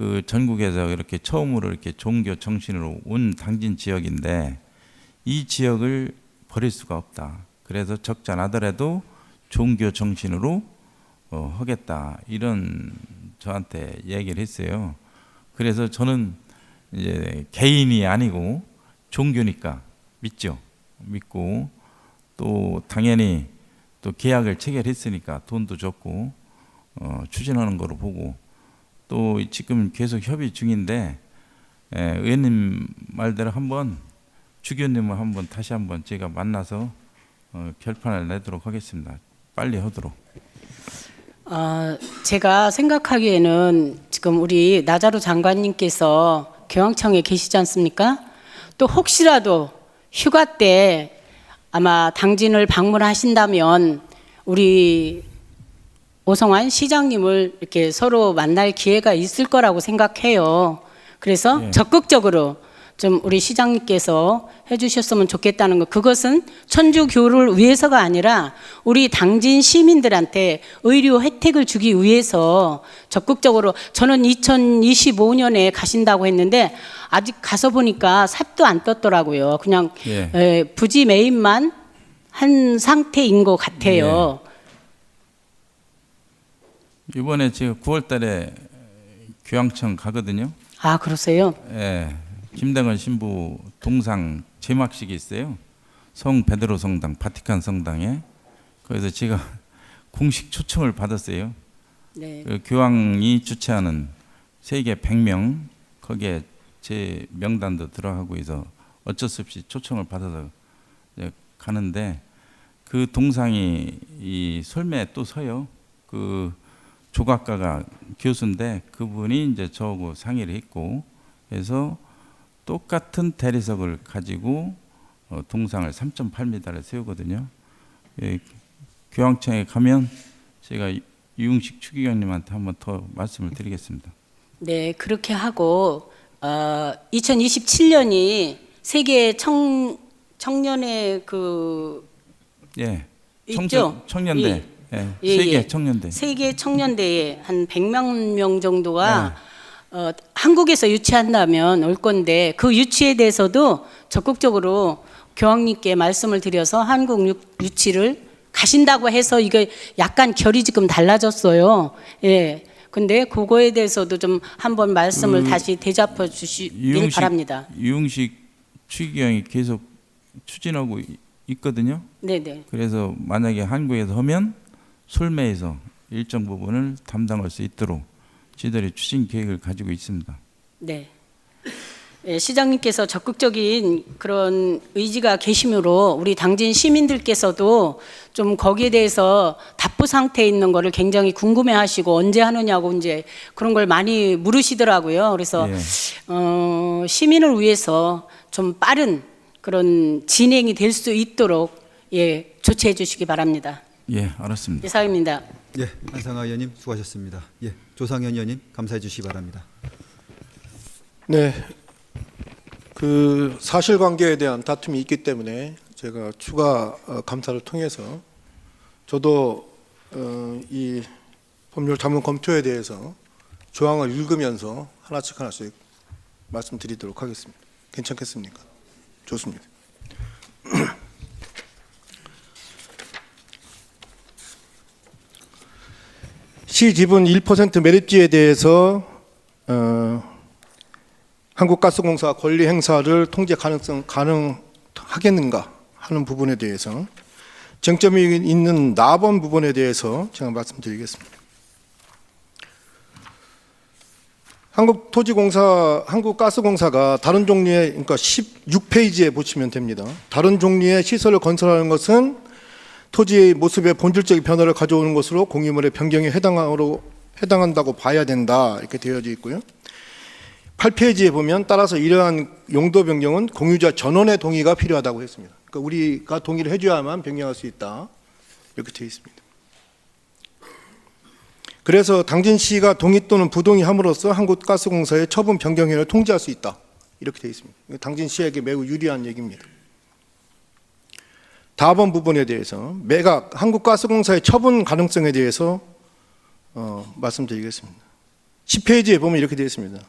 그 전국에서 이렇게 처음으로 이렇게 종교 정신으로 온 당진 지역인데 이 지역을 버릴 수가 없다. 그래서 적잖하더라도 종교 정신으로 하겠다 이런 저한테 얘기를 했어요. 그래서 저는 이제 개인이 아니고 종교니까 믿죠. 믿고 또 당연히 또 계약을 체결했으니까 돈도 줬고 추진하는 거로 보고 또 지금 계속 협의 중인데 의원님 말대로 한번 주교님을 한번 다시 한번 제가 만나서 결판을 내도록 하겠습니다. 빨리 하도록. 제가 생각하기에는 지금 우리 나자로 장관님께서 교황청에 계시지 않습니까? 또 혹시라도 휴가 때 아마 당진을 방문하신다면 우리 오성환 시장님을 이렇게 서로 만날 기회가 있을 거라고 생각해요. 그래서 적극적으로 좀 우리 시장님께서 해주셨으면 좋겠다는 거. 그것은 천주교를 위해서가 아니라 우리 당진 시민들한테 의료 혜택을 주기 위해서 적극적으로. 저는 2025년에 가신다고 했는데 아직 가서 보니까 삽도 안 떴더라고요. 그냥 부지 매입만 한 상태인 것 같아요. 이번에 제가 9월달에 교황청 가거든요. 아, 그러세요? 예. 김대건 신부 동상 제막식이 있어요. 성 베드로 성당, 바티칸 성당에. 그래서 제가 공식 초청을 받았어요. 네. 그 교황이 주최하는 세계 100명 거기에 제 명단도 들어가고 해서 어쩔 수 없이 초청을 받아서 이제 가는데 그 동상이 이 솔매에 또 서요. 그 조각가가 교수인데 그분이 이제 저하고 상의를 했고 그래서 똑같은 대리석을 가지고 동상을 3.8m를 세우거든요. 교황청에 가면 제가 유흥식 추기경님한테 한번 더 말씀을 드리겠습니다. 네, 그렇게 하고 2027년이 세계 청년의 그 있죠? 청년대. 세계 청년대. 세계 청년대에 한 100만 명 정도가 한국에서 유치한다면 올 건데 그 유치에 대해서도 적극적으로 교황님께 말씀을 드려서 한국 유치를 가신다고 해서 이게 약간 결이 지금 달라졌어요. 예. 근데 그거에 대해서도 좀 한번 말씀을 다시 되짚어 주시길 바랍니다. 유흥식 추기경이 계속 추진하고 있거든요. 네네. 그래서 만약에 한국에서 하면 솔매에서 일정 부분을 담당할 수 있도록 저희들이 추진 계획을 가지고 있습니다. 네. 예, 시장님께서 적극적인 그런 의지가 계시므로 우리 당진 시민들께서도 좀 거기에 대해서 답보 상태에 있는 거를 굉장히 궁금해하시고 언제 하느냐고 이제 그런 걸 많이 물으시더라고요. 그래서 시민을 위해서 좀 빠른 그런 진행이 될 수 있도록 조치해 주시기 바랍니다. 예, 알았습니다. 이상입니다. 예, 안상아 의원님 수고하셨습니다. 예, 조상현 의원님 감사해 주시기 바랍니다. 네, 그 사실관계에 대한 다툼이 있기 때문에 제가 추가 감사를 통해서 저도 이 법률 자문 검토에 대해서 조항을 읽으면서 하나씩 말씀드리도록 하겠습니다. 괜찮겠습니까? 좋습니다. 시 지분 1% 매립지에 대해서 한국가스공사 권리 행사를 통제 가능하겠는가 하는 부분에 대해서 쟁점이 있는 나번 부분에 대해서 제가 말씀드리겠습니다. 한국가스공사가 다른 종류의, 그러니까 16페이지에 보시면 됩니다. 다른 종류의 시설을 건설하는 것은 토지의 모습의 본질적인 변화를 가져오는 것으로 공유물의 변경에 해당한다고 봐야 된다 이렇게 되어져 있고요. 8페이지에 보면 따라서 이러한 용도 변경은 공유자 전원의 동의가 필요하다고 했습니다. 그러니까 우리가 동의를 해줘야만 변경할 수 있다 이렇게 되어 있습니다. 그래서 당진시가 동의 또는 부동의함으로써 한국가스공사의 처분 변경행위를 통제할 수 있다 이렇게 되어 있습니다. 당진시에게 매우 유리한 얘기입니다. 다음 부분에 대해서 매각 한국가스공사의 처분 가능성에 대해서 말씀드리겠습니다. 10페이지에 보면 이렇게 되어 있습니다.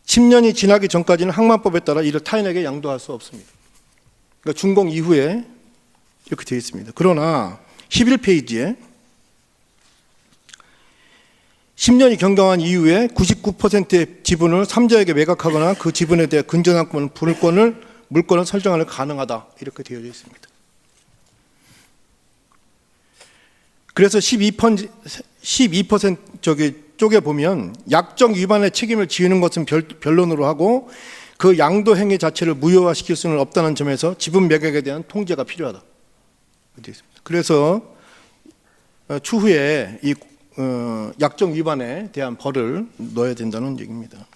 10년이 지나기 전까지는 항만법에 따라 이를 타인에게 양도할 수 없습니다. 그러니까 준공 이후에 이렇게 되어 있습니다. 그러나 11페이지에 10년이 경과한 이후에 99%의 지분을 삼자에게 매각하거나 그 지분에 대해 근저당권 물권을 설정하는 가능하다 이렇게 되어 있습니다. 그래서 12% 쪽에 보면 약정 위반의 책임을 지우는 것은 변론으로 하고 그 양도 행위 자체를 무효화시킬 수는 없다는 점에서 지분 매각에 대한 통제가 필요하다. 그래서 추후에 이 약정 위반에 대한 벌을 넣어야 된다는 얘기입니다.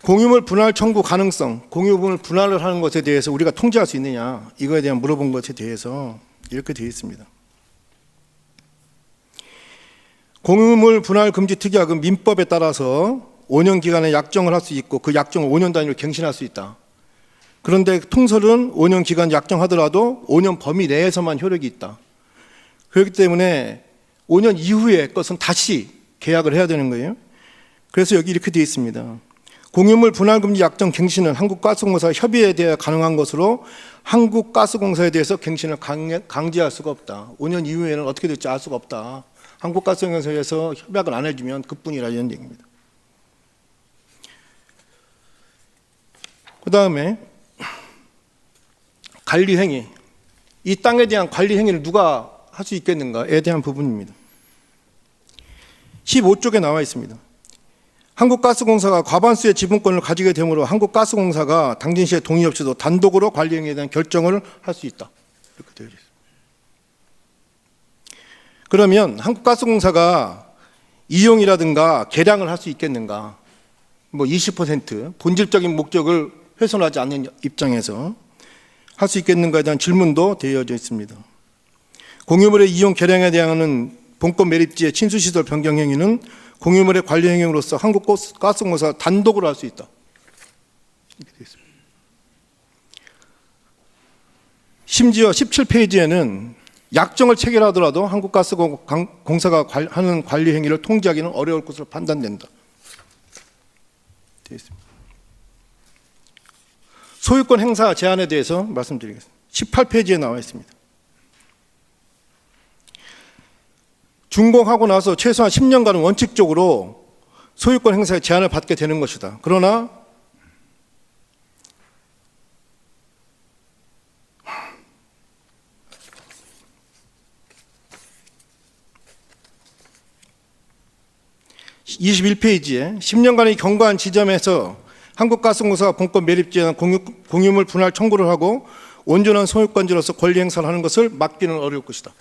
공유물 분할 청구 가능성, 공유물 분할을 하는 것에 대해서 우리가 통제할 수 있느냐 이거에 대한 물어본 것에 대해서 이렇게 되어 있습니다. 공유물 분할 금지 특약은 민법에 따라서 5년 기간에 약정을 할 수 있고 그 약정을 5년 단위로 갱신할 수 있다. 그런데 통설은 5년 기간 약정하더라도 5년 범위 내에서만 효력이 있다. 그렇기 때문에 5년 이후의 것은 다시 계약을 해야 되는 거예요. 그래서 여기 이렇게 되어 있습니다. 공유물 분할 금지 약정 갱신은 한국가스공사 협의에 대해 가능한 것으로 한국가스공사에 대해서 갱신을 강제할 수가 없다. 5년 이후에는 어떻게 될지 알 수가 없다. 한국가스공사에서 협약을 안 해주면 그뿐이라 이런 얘기입니다. 그 다음에 관리행위, 이 땅에 대한 관리행위를 누가 할 수 있겠는가에 대한 부분입니다. 15쪽에 나와 있습니다. 한국가스공사가 과반수의 지분권을 가지게 되므로 한국가스공사가 당진 씨의 동의 없이도 단독으로 관리행위에 대한 결정을 할 수 있다. 이렇게 되어 있습니다. 그러면 한국가스공사가 이용이라든가 개량을 할 수 있겠는가? 뭐 20% 본질적인 목적을 훼손하지 않는 입장에서 할 수 있겠는가에 대한 질문도 되어져 있습니다. 공유물의 이용 개량에 대한 본권 매립지의 친수시설 변경 행위는 공유물의 관리 행위로서 한국가스공사 단독으로 할 수 있다. 이렇게 되어 있습니다. 심지어 17페이지에는 약정을 체결하더라도 한국가스공사가 하는 관리 행위를 통제하기는 어려울 것으로 판단된다. 되어 있습니다. 소유권 행사 제한에 대해서 말씀드리겠습니다. 18페이지에 나와 있습니다. 준공하고 나서 최소한 10년간은 원칙적으로 소유권 행사에 제한을 받게 되는 것이다. 그러나 (21페이지에) 10년간의 경과한 지점에서 한국가스공사가 본권 매립지에 공유물 분할 청구를 하고 온전한 소유권자로서 권리 행사를 하는 것을 막기는 어려울 것이다.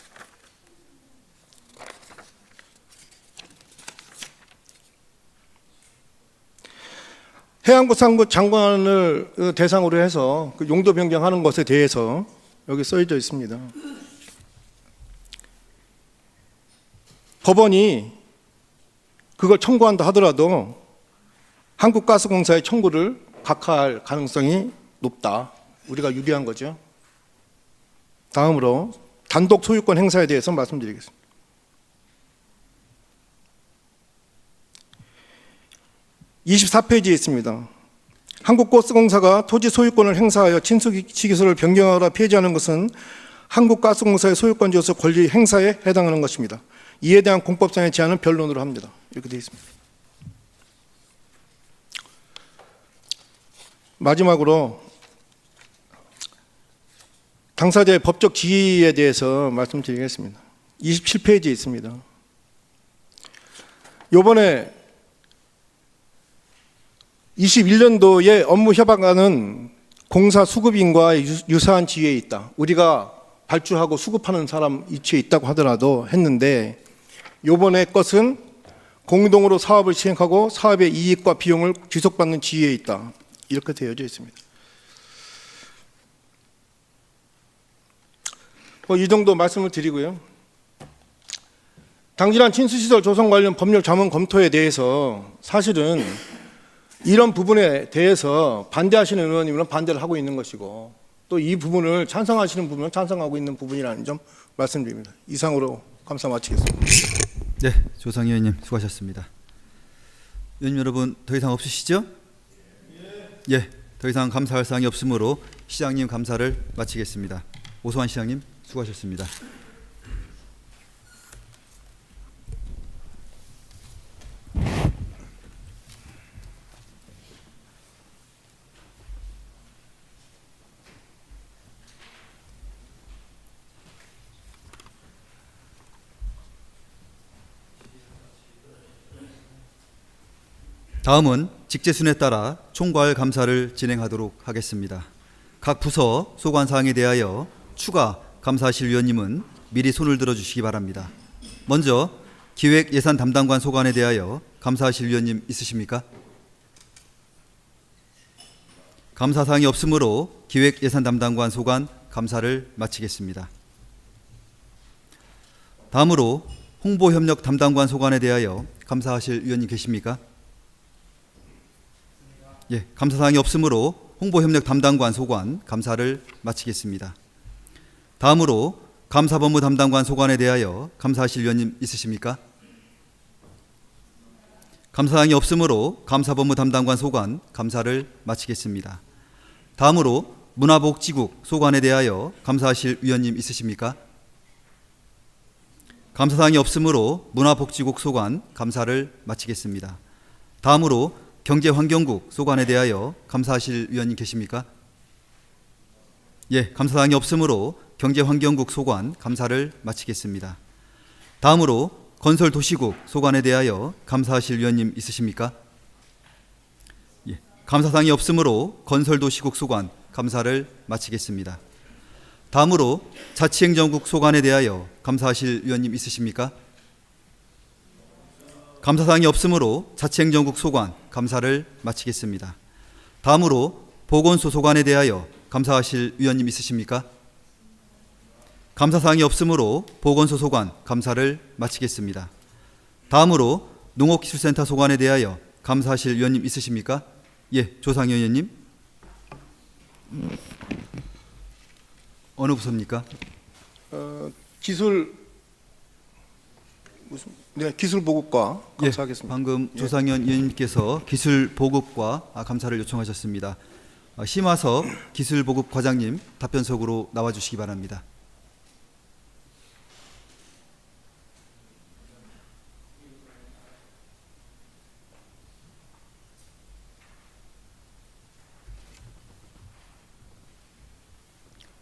해양부 상부 장관을 대상으로 해서 그 용도 변경하는 것에 대해서 여기 써져 있습니다. 법원이 그걸 청구한다 하더라도 한국가스공사의 청구를 각하할 가능성이 높다. 우리가 유리한 거죠. 다음으로 단독 소유권 행사에 대해서 말씀드리겠습니다. 24페이지에 있습니다. 한국가스공사가 토지 소유권을 행사하여 친수시기소를 변경하거나 폐지하는 것은 한국가스공사의 소유권자로서 권리 행사에 해당하는 것입니다. 이에 대한 공법상의 제한은 변론으로 합니다. 이렇게 되어 있습니다. 마지막으로 당사자의 법적 지위에 대해서 말씀드리겠습니다. 27페이지에 있습니다. 이번에 21년도에 업무 협약안은 공사 수급인과 유사한 지위에 있다. 우리가 발주하고 수급하는 사람 위치에 있다고 하더라도 했는데 이번에 것은 공동으로 사업을 시행하고 사업의 이익과 비용을 지속받는 지위에 있다. 이렇게 되어져 있습니다. 이 정도 말씀을 드리고요. 당진항 친수시설 조성 관련 법률 자문 검토에 대해서 사실은 이런 부분에 대해서 반대하시는 의원님은 반대를 하고 있는 것이고 또 이 부분을 찬성하시는 부분은 찬성하고 있는 부분이라는 점 말씀드립니다. 이상으로 감사 마치겠습니다. 네, 조상 의원님 수고하셨습니다. 의원님 여러분 더 이상 없으시죠? 예, 더 이상 감사할 사항이 없으므로 시장님 감사를 마치겠습니다. 오소환 시장님 수고하셨습니다. 다음은 직제순에 따라 총괄 감사를 진행하도록 하겠습니다. 각 부서 소관 사항에 대하여 추가 감사하실 위원님은 미리 손을 들어주시기 바랍니다. 먼저 기획예산 담당관 소관에 대하여 감사하실 위원님 있으십니까? 감사 사항이 없으므로 기획예산 담당관 소관 감사를 마치겠습니다. 다음으로 홍보협력 담당관 소관에 대하여 감사하실 위원님 계십니까? 예, 감사사항이 없으므로 홍보협력 담당관 소관 감사를 마치겠습니다. 다음으로 감사법무 담당관 소관에 대하여 감사하실 위원님 있으십니까? 감사사항이 없으므로 감사법무 담당관 소관 감사를 마치겠습니다. 다음으로 문화복지국 소관에 대하여 감사하실 위원님 있으십니까? 감사사항이 없으므로 문화복지국 소관 감사를 마치겠습니다. 다음으로 경제환경국 소관에 대하여 감사하실 위원님 계십니까? 예, 감사사항이 없으므로 경제환경국 소관 감사를 마치겠습니다. 다음으로 건설도시국 소관에 대하여 감사하실 위원님 있으십니까? 예, 감사사항이 없으므로 건설도시국 소관 감사를 마치겠습니다. 다음으로 자치행정국 소관에 대하여 감사하실 위원님 있으십니까? 감사사항이 없으므로 자치행정국 소관 감사를 마치겠습니다. 다음으로 보건소 소관에 대하여 감사하실 위원님 있으십니까? 감사사항이 없으므로 보건소 소관 감사를 마치겠습니다. 다음으로 농업기술센터 소관에 대하여 감사하실 위원님 있으십니까? 예, 조상현 의원님. 어느 부서입니까? 기술보급과 감사하겠습니다. 예, 방금 조상현 의원님께서 기술보급과 감사를 요청하셨습니다. 심화석 기술보급과장님 답변석으로 나와주시기 바랍니다.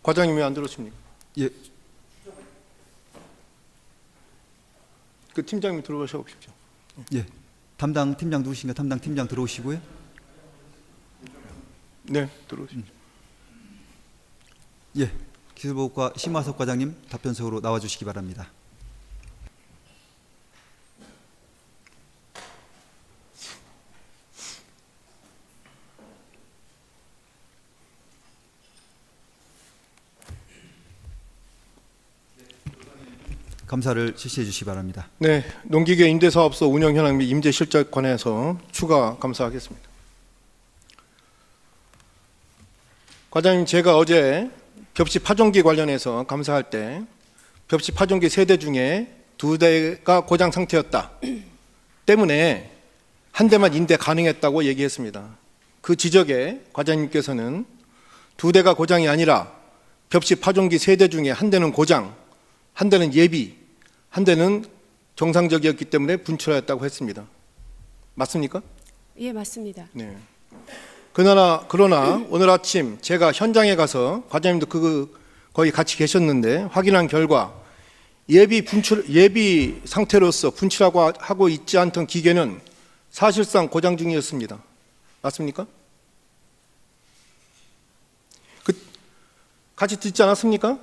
과장님 왜 안 들어오십니까? 예, 그 팀장님 들어오셔 보십시오. 예. 담당 팀장 누구신가? 담당 팀장 들어오시고요. 네, 들어오십시오. 예, 기술보급과 심화석 과장님 답변석으로 나와주시기 바랍니다. 감사를 실시해 주시기 바랍니다. 네, 농기계 임대사업소 운영 현황 및 임대 실적 관해서 추가 감사하겠습니다. 과장님, 제가 어제 벽지 파종기 관련해서 감사할 때 벽지 파종기 3대 중에 2대가 고장 상태였다 때문에 한 대만 인대 가능했다고 얘기했습니다. 그 지적에 과장님께서는 2대가 고장이 아니라 벽지 파종기 3대 중에 한 대는 고장, 한 대는 예비, 한 대는 정상적이었기 때문에 분출하였다고 했습니다. 맞습니까? 예, 맞습니다. 네. 그러나 오늘 아침 제가 현장에 가서 과장님도 거기 같이 계셨는데 확인한 결과 예비 상태로서 분출하고 하고 있지 않던 기계는 사실상 고장 중이었습니다. 맞습니까? 같이 듣지 않았습니까?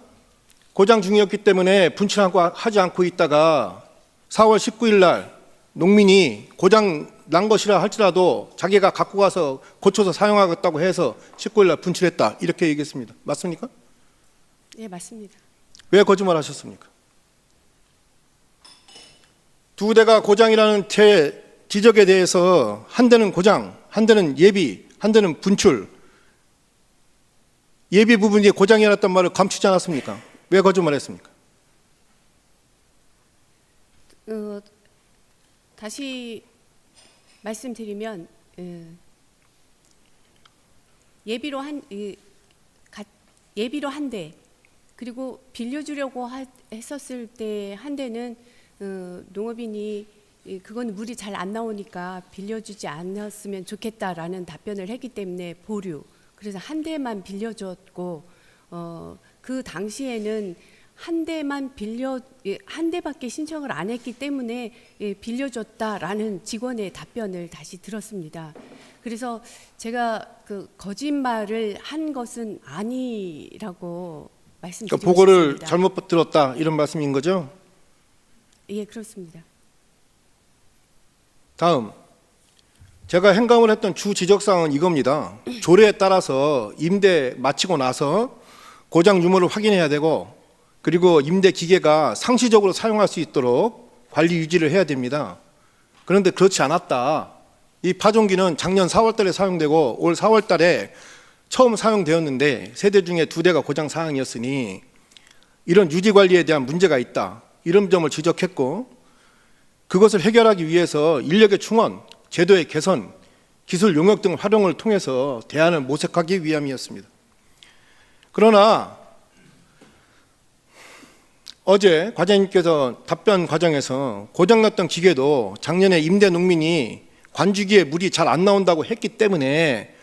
고장 중이었기 때문에 분출하고 하지 않고 있다가 4월 19일 날 농민이 고장 난 것이라 할지라도 자기가 갖고 가서 고쳐서 사용하겠다고 해서 19일 날 분출했다 이렇게 얘기했습니다. 맞습니까? 예, 맞습니다. 왜 거짓말 하셨습니까? 2대가 고장이라는 지적에 대해서 한 대는 고장, 한 대는 예비, 한 대는 분출. 예비 부분이 고장이었단 말을 감추지 않았습니까? 왜 거짓말했습니까? 다시 말씀드리면 예비로 한 대, 그리고 빌려주려고 했었을 때 한 대는 농업인이 그건 물이 잘 안 나오니까 빌려주지 않았으면 좋겠다라는 답변을 했기 때문에 보류. 그래서 한 대만 빌려줬고 그 당시에는 한 대밖에 신청을 안 했기 때문에 빌려줬다라는 직원의 답변을 다시 들었습니다. 그래서 제가 그 거짓말을 한 것은 아니라고 말씀드리고 그러니까 보고를 싶습니다. 잘못 들었다 이런 말씀인 거죠? 예, 그렇습니다. 다음, 제가 행감을 했던 주 지적사항은 이겁니다. 조례에 따라서 임대 마치고 나서 고장 유무를 확인해야 되고, 그리고 임대 기계가 상시적으로 사용할 수 있도록 관리 유지를 해야 됩니다. 그런데 그렇지 않았다. 이 파종기는 작년 4월 달에 사용되고 올 4월 달에 처음 사용되었는데 3대 중에 2대가 고장 사항이었으니 이런 유지 관리에 대한 문제가 있다. 이런 점을 지적했고, 그것을 해결하기 위해서 인력의 충원, 제도의 개선, 기술 용역 등 활용을 통해서 대안을 모색하기 위함이었습니다. 그러나 어제 과장님께서 답변 과정에서 고장났던 기계도 작년에 임대 농민이 관주기에 물이 잘 안 나온다고 했기 때문에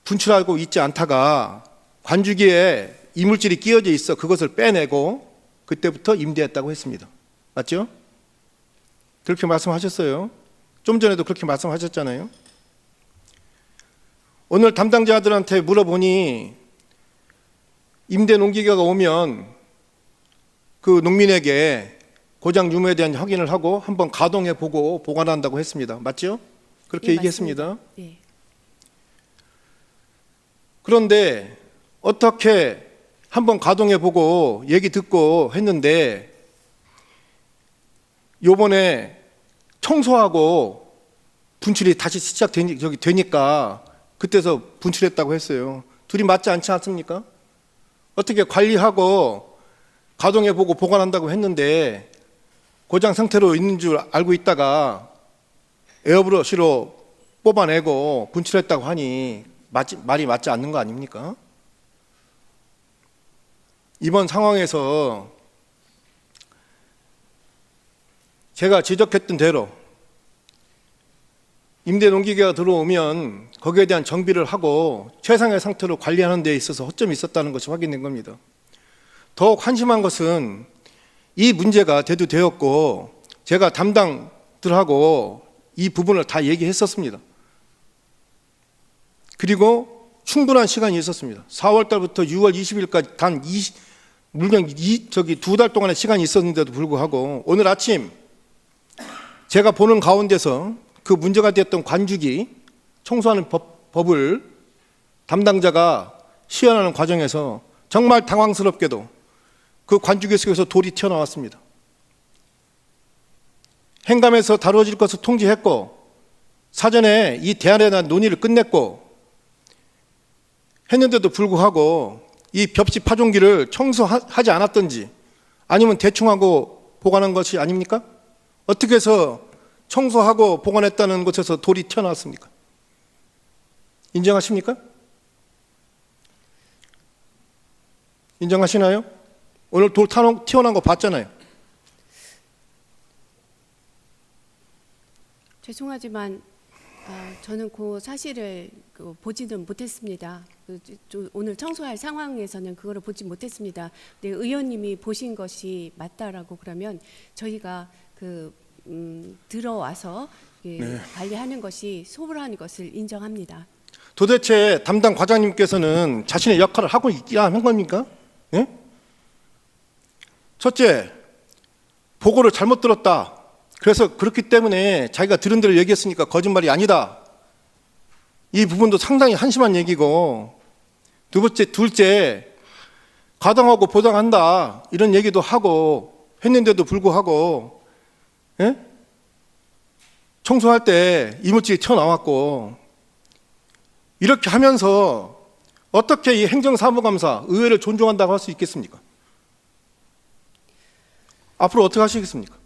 분출하고 있지 않다가 관주기에 이물질이 끼어져 있어 그것을 빼내고 그때부터 임대했다고 했습니다. 맞죠? 그렇게 말씀하셨어요. 좀 전에도 그렇게 말씀하셨잖아요. 오늘 담당자들한테 물어보니 임대 농기계가 오면 그 농민에게 고장 유무에 대한 확인을 하고 한번 가동해 보고 보관한다고 했습니다. 맞죠? 그렇게 예, 얘기했습니다. 맞습니다. 예. 그런데 어떻게 한번 가동해 보고 얘기 듣고 했는데 요번에 청소하고 분출이 다시 시작되니까 그때서 분출했다고 했어요. 둘이 맞지 않지 않습니까? 어떻게 관리하고 가동해보고 보관한다고 했는데 고장 상태로 있는 줄 알고 있다가 에어브러시로 뽑아내고 분출했다고 하니 말이 맞지 않는 거 아닙니까? 이번 상황에서 제가 지적했던 대로 임대 농기계가 들어오면 거기에 대한 정비를 하고 최상의 상태로 관리하는 데 있어서 허점이 있었다는 것이 확인된 겁니다. 더욱 한심한 것은 이 문제가 대두되었고 제가 담당들하고 이 부분을 다 얘기했었습니다. 그리고 충분한 시간이 있었습니다. 4월 달부터 6월 20일까지 물론 2달 동안의 시간이 있었는데도 불구하고 오늘 아침 제가 보는 가운데서 그 문제가 됐던 관주기 청소하는 법을 담당자가 시연하는 과정에서 정말 당황스럽게도 그 관주기 속에서 돌이 튀어나왔습니다. 행감에서 다뤄질 것을 통지했고 사전에 이 대안에 대한 논의를 끝냈고 했는데도 불구하고 이 벽지 파종기를 청소하지 않았던지 아니면 대충 하고 보관한 것이 아닙니까? 어떻게 해서 청소하고 보관했다는 곳에서 돌이 튀어나왔습니까? 인정하십니까? 인정하시나요? 오늘 돌 튀어나온 거 봤잖아요. 죄송하지만 저는 그 사실을 보지는 못했습니다. 오늘 청소할 상황에서는 그거를 보지 못했습니다. 근데 의원님이 보신 것이 맞다라고 그러면 저희가 들어와서 관리하는 것이 소홀한 것을 인정합니다. 도대체 담당 과장님께서는 자신의 역할을 하고 있기야 하는 겁니까? 예? 첫째, 보고를 잘못 들었다. 그래서 그렇기 때문에 자기가 들은 대로 얘기했으니까 거짓말이 아니다. 이 부분도 상당히 한심한 얘기고, 둘째, 가동하고 보장한다 이런 얘기도 하고 했는데도 불구하고 예? 청소할 때 이물질이 튀어나왔고 이렇게 하면서 어떻게 이 행정사무감사 의회를 존중한다고 할 수 있겠습니까? 앞으로 어떻게 하시겠습니까?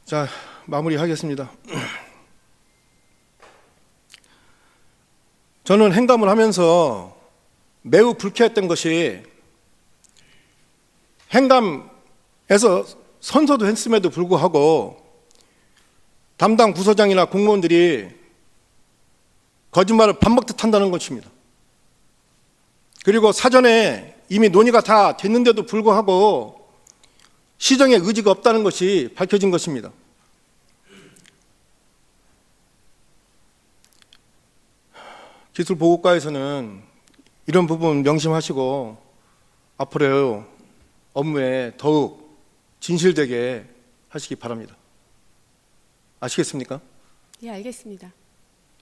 자, 마무리하겠습니다. 저는 행감을 하면서 매우 불쾌했던 것이 행감에서 선서도 했음에도 불구하고 담당 부서장이나 공무원들이 거짓말을 밥 먹듯 한다는 것입니다. 그리고 사전에 이미 논의가 다 됐는데도 불구하고 시정의 의지가 없다는 것이 밝혀진 것입니다. 기술보고과에서는 이런 부분 명심하시고 앞으로 업무에 더욱 진실되게 하시기 바랍니다. 아시겠습니까? 예, 알겠습니다.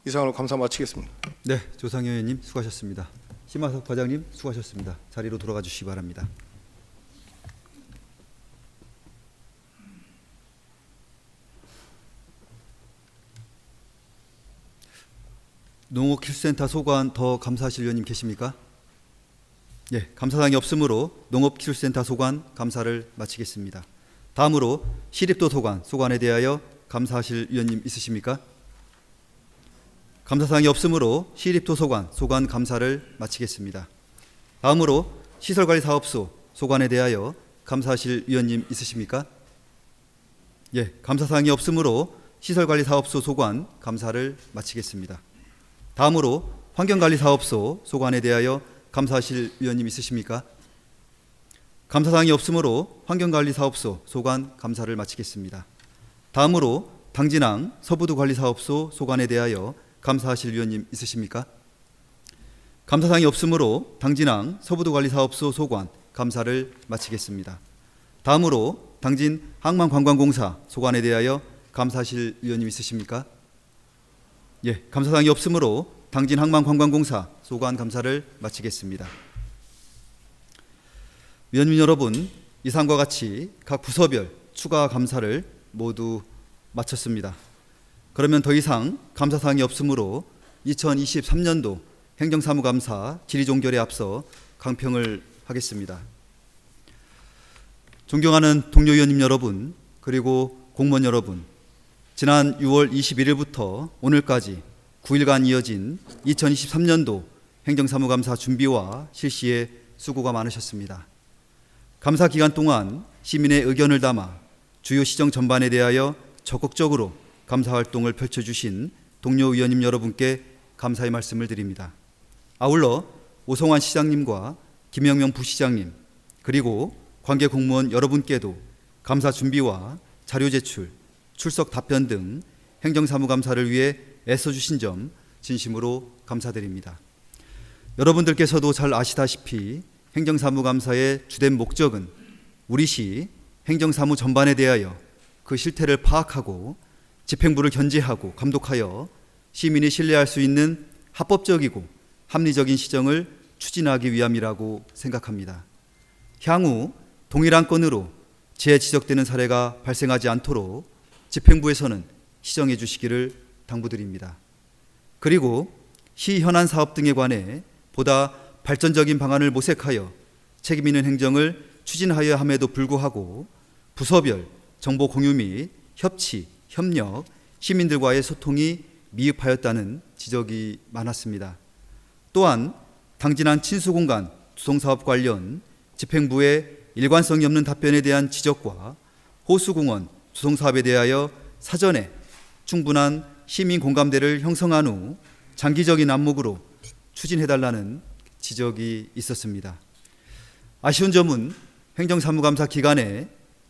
이상으로 감사 마치겠습니다. 네, 조상현 의원님 수고하셨습니다. 심화석 과장님 수고하셨습니다. 자리로 돌아가 주시기 바랍니다. 농업기술센터 소관 더 감사하실 의원님 계십니까? 예, 감사사항이 없으므로 농업기술센터 소관 감사를 마치겠습니다. 다음으로 시립도 소관에 대하여 감사하실 의원님 있으십니까? 감사사항이 없으므로 시립도 소관 감사를 마치겠습니다. 다음으로 시설관리사업소 소관에 대하여 감사하실 의원님 있으십니까? 예, 감사사항이 없으므로 시설관리사업소 소관 감사를 마치겠습니다. 다음으로 환경관리사업소 소관에 대하여 감사하실 의원님 있으십니까? 감사사항이 없으므로 환경관리사업소 소관 감사를 마치겠습니다. 다음으로 당진항 서부도관리사업소 소관에 대하여 감사하실 의원님 있으십니까? 감사사항이 없으므로 당진항 서부도관리사업소 소관 감사를 마치겠습니다. 다음으로 당진 항만관광공사 소관에 대하여 감사하실 의원님 있으십니까? 예, 감사사항이 없으므로 당진 항만관광공사 소관 감사를 마치겠습니다. 위원님 여러분, 이상과 같이 각 부서별 추가 감사를 모두 마쳤습니다. 그러면 더 이상 감사사항이 없으므로 2023년도 행정사무감사 질의종결에 앞서 강평을 하겠습니다. 존경하는 동료 의원님 여러분, 그리고 공무원 여러분, 지난 6월 21일부터 오늘까지 9일간 이어진 2023년도 행정사무감사 준비와 실시에 수고가 많으셨습니다. 감사 기간 동안 시민의 의견을 담아 주요 시정 전반에 대하여 적극적으로 감사 활동을 펼쳐주신 동료 의원님 여러분께 감사의 말씀을 드립니다. 아울러 오성환 시장님과 김영명 부시장님 그리고 관계 공무원 여러분께도 감사 준비와 자료 제출, 출석 답변 등 행정사무감사를 위해 애써주신 점 진심으로 감사드립니다. 여러분들께서도 잘 아시다시피 행정사무감사의 주된 목적은 우리 시 행정사무 전반에 대하여 그 실태를 파악하고 집행부를 견제하고 감독하여 시민이 신뢰할 수 있는 합법적이고 합리적인 시정을 추진하기 위함이라고 생각합니다. 향후 동일한 건으로 재지적되는 사례가 발생하지 않도록 집행부에서는 시정해 주시기를 당부드립니다. 그리고 시 현안 사업 등에 관해 보다 발전적인 방안을 모색하여 책임 있는 행정을 추진하여야 함에도 불구하고 부서별 정보 공유 및 협치, 협력, 시민들과의 소통이 미흡하였다는 지적이 많았습니다. 또한 당진항 친수공간 조성사업 관련 집행부의 일관성이 없는 답변에 대한 지적과 호수공원 조성사업에 대하여 사전에 충분한 시민 공감대를 형성한 후 장기적인 안목으로 추진해달라는 지적이 있었습니다. 아쉬운 점은 행정사무감사 기간에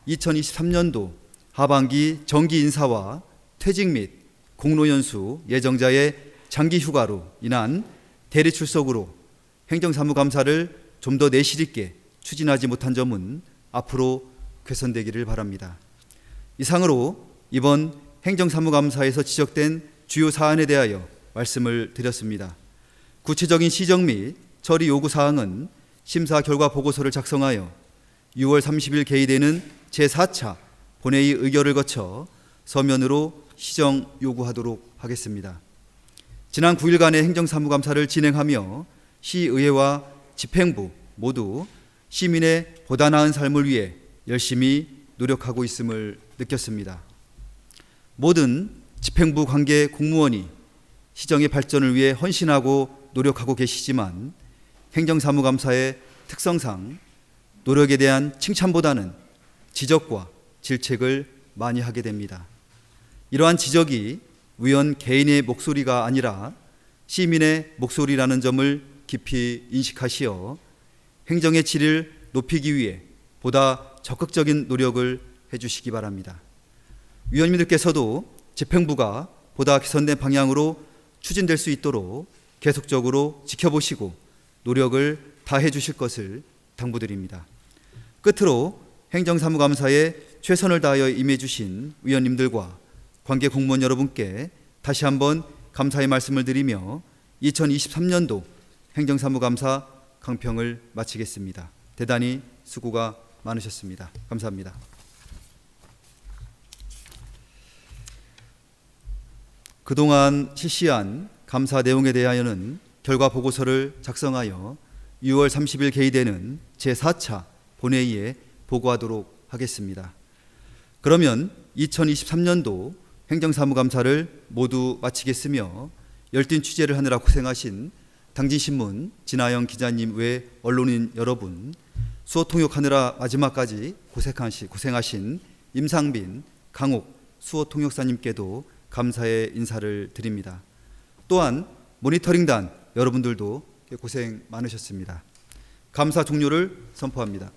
2023년도 하반기 정기 인사와 퇴직 및 공로연수 예정자의 장기 휴가로 인한 대리 출석으로 행정사무감사를 좀 더 내실 있게 추진하지 못한 점은 앞으로 개선되기를 바랍니다. 이상으로 이번 행정사무감사에서 지적된 주요 사안에 대하여 말씀을 드렸습니다. 구체적인 시정 및 처리 요구사항은 심사 결과 보고서를 작성하여 6월 30일 개의되는 제4차 본회의 의결을 거쳐 서면으로 시정 요구하도록 하겠습니다. 지난 9일간의 행정사무감사를 진행하며 시의회와 집행부 모두 시민의 보다 나은 삶을 위해 열심히 노력하고 있음을 느꼈습니다. 모든 집행부 관계 공무원이 시정의 발전을 위해 헌신하고 노력하고 계시지만 행정사무감사의 특성상 노력에 대한 칭찬보다는 지적과 질책을 많이 하게 됩니다. 이러한 지적이 위원 개인의 목소리가 아니라 시민의 목소리라는 점을 깊이 인식하시어 행정의 질을 높이기 위해 보다 적극적인 노력을 해주시기 바랍니다. 위원님들께서도 집행부가 보다 개선된 방향으로 추진될 수 있도록 계속적으로 지켜보시고 노력을 다해 주실 것을 당부드립니다. 끝으로 행정사무감사에 최선을 다하여 임해 주신 위원님들과 관계 공무원 여러분께 다시 한번 감사의 말씀을 드리며 2023년도 행정사무감사 강평을 마치겠습니다. 대단히 수고가 많으셨습니다. 감사합니다. 그동안 실시한 감사 내용에 대하여는 결과 보고서를 작성하여 6월 30일 개의되는 제4차 본회의에 보고하도록 하겠습니다. 그러면 2023년도 행정사무감사를 모두 마치겠으며 열띤 취재를 하느라 고생하신 당진신문 진아영 기자님 외 언론인 여러분, 수어통역하느라 마지막까지 고생하신 임상빈, 강옥 수어통역사님께도 감사의 인사를 드립니다. 또한 모니터링단 여러분들도 고생 많으셨습니다. 감사 종료를 선포합니다.